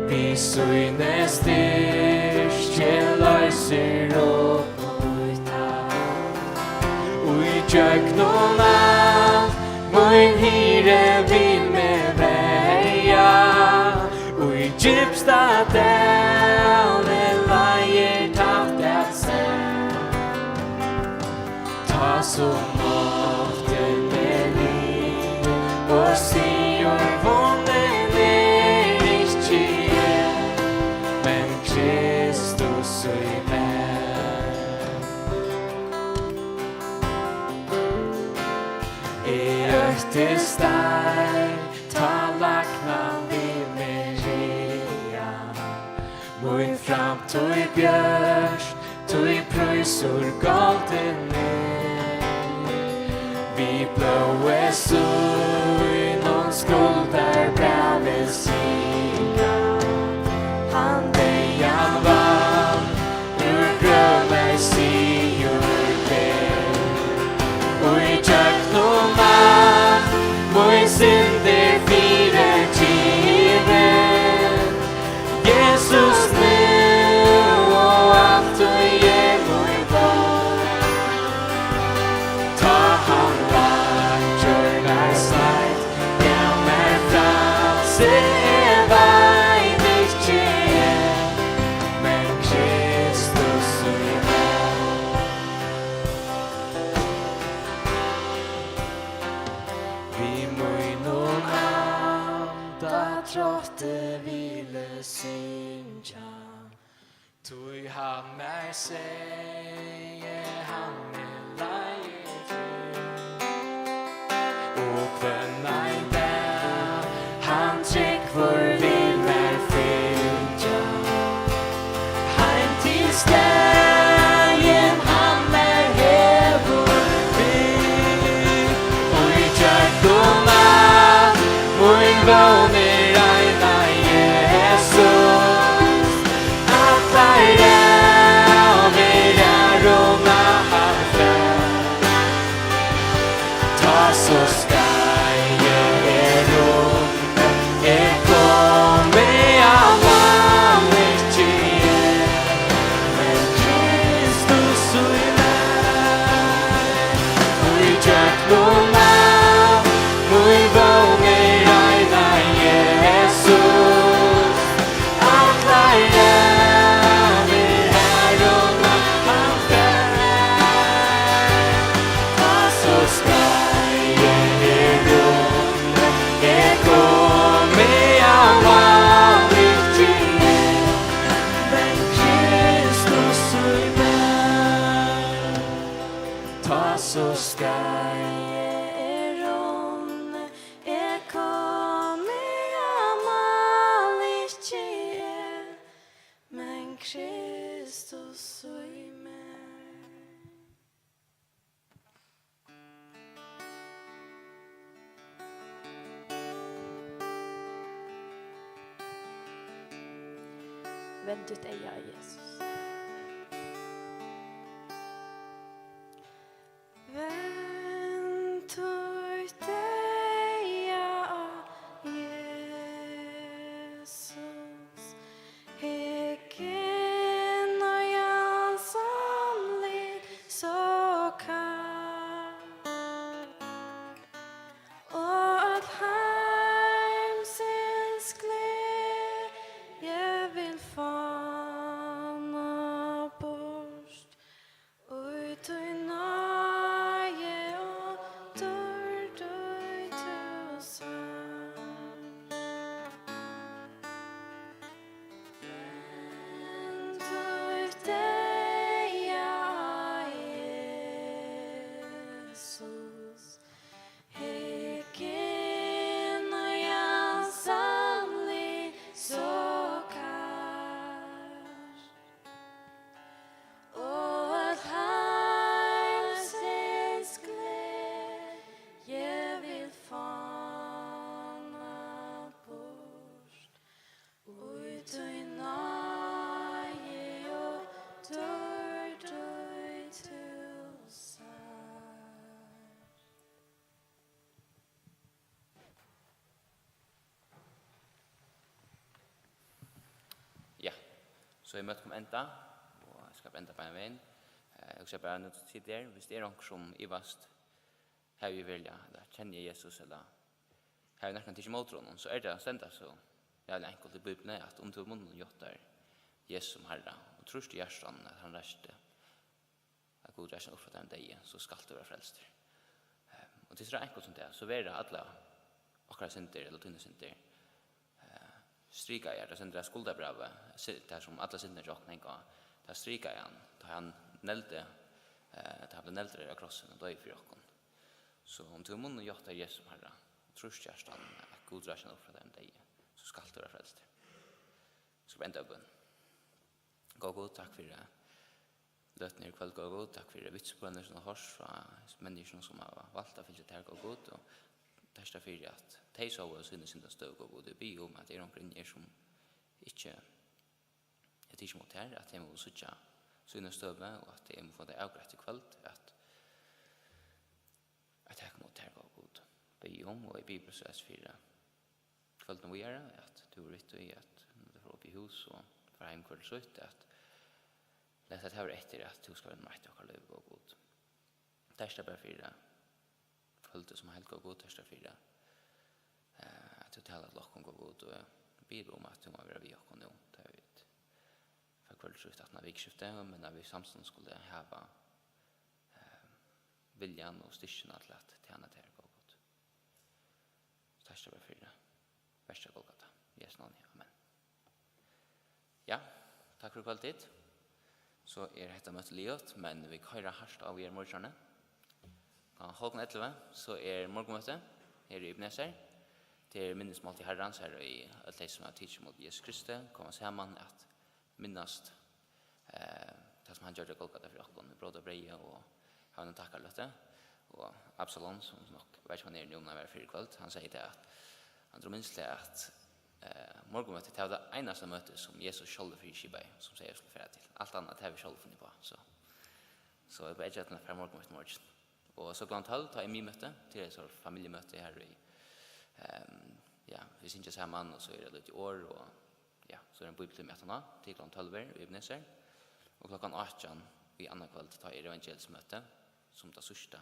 [SPEAKER 8] Vi syne styrke løyser opp Jöknon allt, mun hire vil med veja Og i djupsta dale leier tatt at seg Ta som ofte med liv Og sier vonden ikke Men Kristus i Til steg, ta laknan vi med rea Mun fram tog bjørs, tog prøysor golden Vi blåe sui, nån skuldar brave sida Han dejan vann, ur grønne sigur ber Og i tjøknon Mun synder fire timen Jesus nu og alt og mun var Ta han vakjørnar sleit Jammer frelse vei ikke Men Kristus i Vi mun anda trådte ville synja Tui han seie han leier Og kvenna I dag han trygg for vil mer fylja Heim til stegen han hevor vil Og I tjøkona mun våner eina Jesus At leira vera rona han fær Ta så skal jeg runde komme av han ikke Men Kristus i meg Og I tjøkona mun våner eina Jesus At leira vera rona han fær Ta så skal jeg runde komme av han ikke Men Kristus i meg Ta så skal jeg runde komme av han ikke Men Kristus i meg
[SPEAKER 1] Vänd ditt eja, Jesus.
[SPEAKER 8] Vänd ditt eja, Jesus. Heken og jansamlig så kan. Og at heimsins glede vil fåna
[SPEAKER 3] Så jag mötte kom ända och jag ska ända på en väg. Jag ska bara nu sitta där, hvis det är någon som i vast har ju vilja eller känner Jesus eller har ju nästan till motron så är det sända så jävla enkelt i Bibeln att om du munnen gjottar Jesus som Herre och tröst i hjärtan att han reste att god räkna upp för den dag så skall du vara frälst. Och det är så enkelt som det så är det alla akkurat synder eller tunna synder stryka jag det synder skuldabrava det som alla synder räknar gå där stryka jag han nälte det hade nälte av krossen och döj för oss. Så om du munnen gjottar Jesus som Herre tröst i hjärtan att god räkna upp för den dag så skall du vara frälst. Så vänta upp. Gå god, tack för det. Lötner kväll gå god, tack för det. Vitsbrunner som har hörs från människor som har valt att fylla det här gå god. Och testa för det att de så synes inte stå gå god. Det blir om att det är någon som inte är tids mot här. Att de må sucha synes støve och att de må få det avgrätt i kväll. Att jag mot här gå god. Be om och i bibelprocess för det. Kvällen vi är att du är rätt i att du får upp i hus och för hem kväll så att läsa det här efter att du ska vara mätt och leva och god. Testa bara för det. Kvällen som helt går god, testa för det. Att du talar att locken går god och bidrar om att du må vara vid och nu. Det är vet. För kväll så att när vi skiftar men när vi samtidigt skulle ha viljan och styrkan att tjäna det här går god. Testa bara för det. Värsta Golgata. Jesu namn. Amen. Ja, tack för kvalitet. Så detta möte livet, men vi kan höra harst av morgonen. Halv 11 så morgonmöte här i Ibneser. Det är minnesmål till Herrans här i allt det som har tidigt mot Jesus Kristus. Kommer samman att minnast det som han gör det Golgata för oss. Bröd och breja och han tackar lite. Och Absalom som nog vet man nu när vi är för kväll. Han säger det att han tror minst det att morgonmötet är det enaste möte som Jesus själv för Shibai som säger skulle föra till. Allt annat har vi själv funnit på. Så det är bara för morgonmötet morgon. Och så klart 12 tar jag min möte till ett sorts familjemöte här i ja, vi syns inte samman och så är det lite år och ja, så är det en bibelmöte till klart 12 i Ibneser. Och klockan 18 i andra kväll tar jag evangelismöte som det största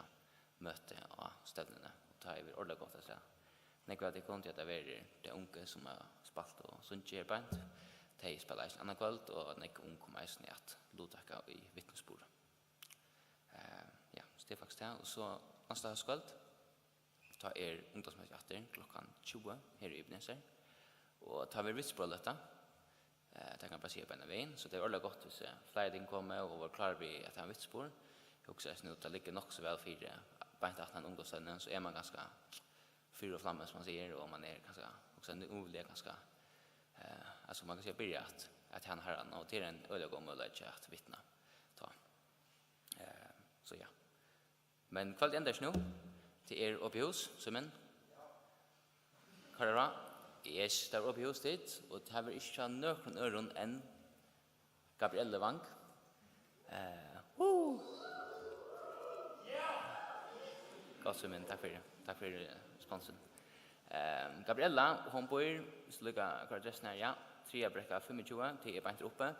[SPEAKER 3] möte av ställena och tar över ordentligt gott att säga. När jag kom till att det är det unga som har spalt och sånt gerbant. De spelar i andra kväll och när jag kom i att låtaka i vittnesbord. Ja, så det är faktiskt det. Och så nästa höstkväll tar ungdomsmöte efter klockan 20 här i Ibneser. Och tar vi vittnesbord detta. Det kan bara se på en väg. Så det är ordentligt gott att flera ting kommer och var klar vid att ha en vittnesbord. Jag också är snudd att det ligger nog så väl för det. Bara inte att han ungdomsmöten så är man ganska fyra flammor som man säger och man är ganska också en ovlig ganska alltså man kan säga börja att han har och till en övergång möjlighet att vittna ta så ja men kvällen ändras nu till uppe i hus som en Karra är där uppe i hus dit och det har vi inte någon öron än Gabrielle Wang gott som en tack för sponsorn. Gabriella hon bor sluga adressen här ja 3 bräcka 25 till bänt uppe.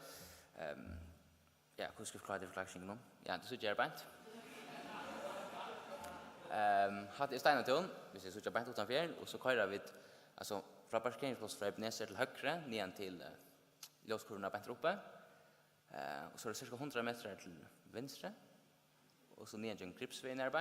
[SPEAKER 3] Ja, hur ska jag förklara det för klaxingen? Ja, det så gör bänt. Hade Steinaton, vi ser så bänt utanför och så körar vi alltså från parkeringsplats från Ibneser till högre ner till låskurvorna bänt uppe. Och så är det cirka 100 meter till vänster. Och så ner till Gripsvägen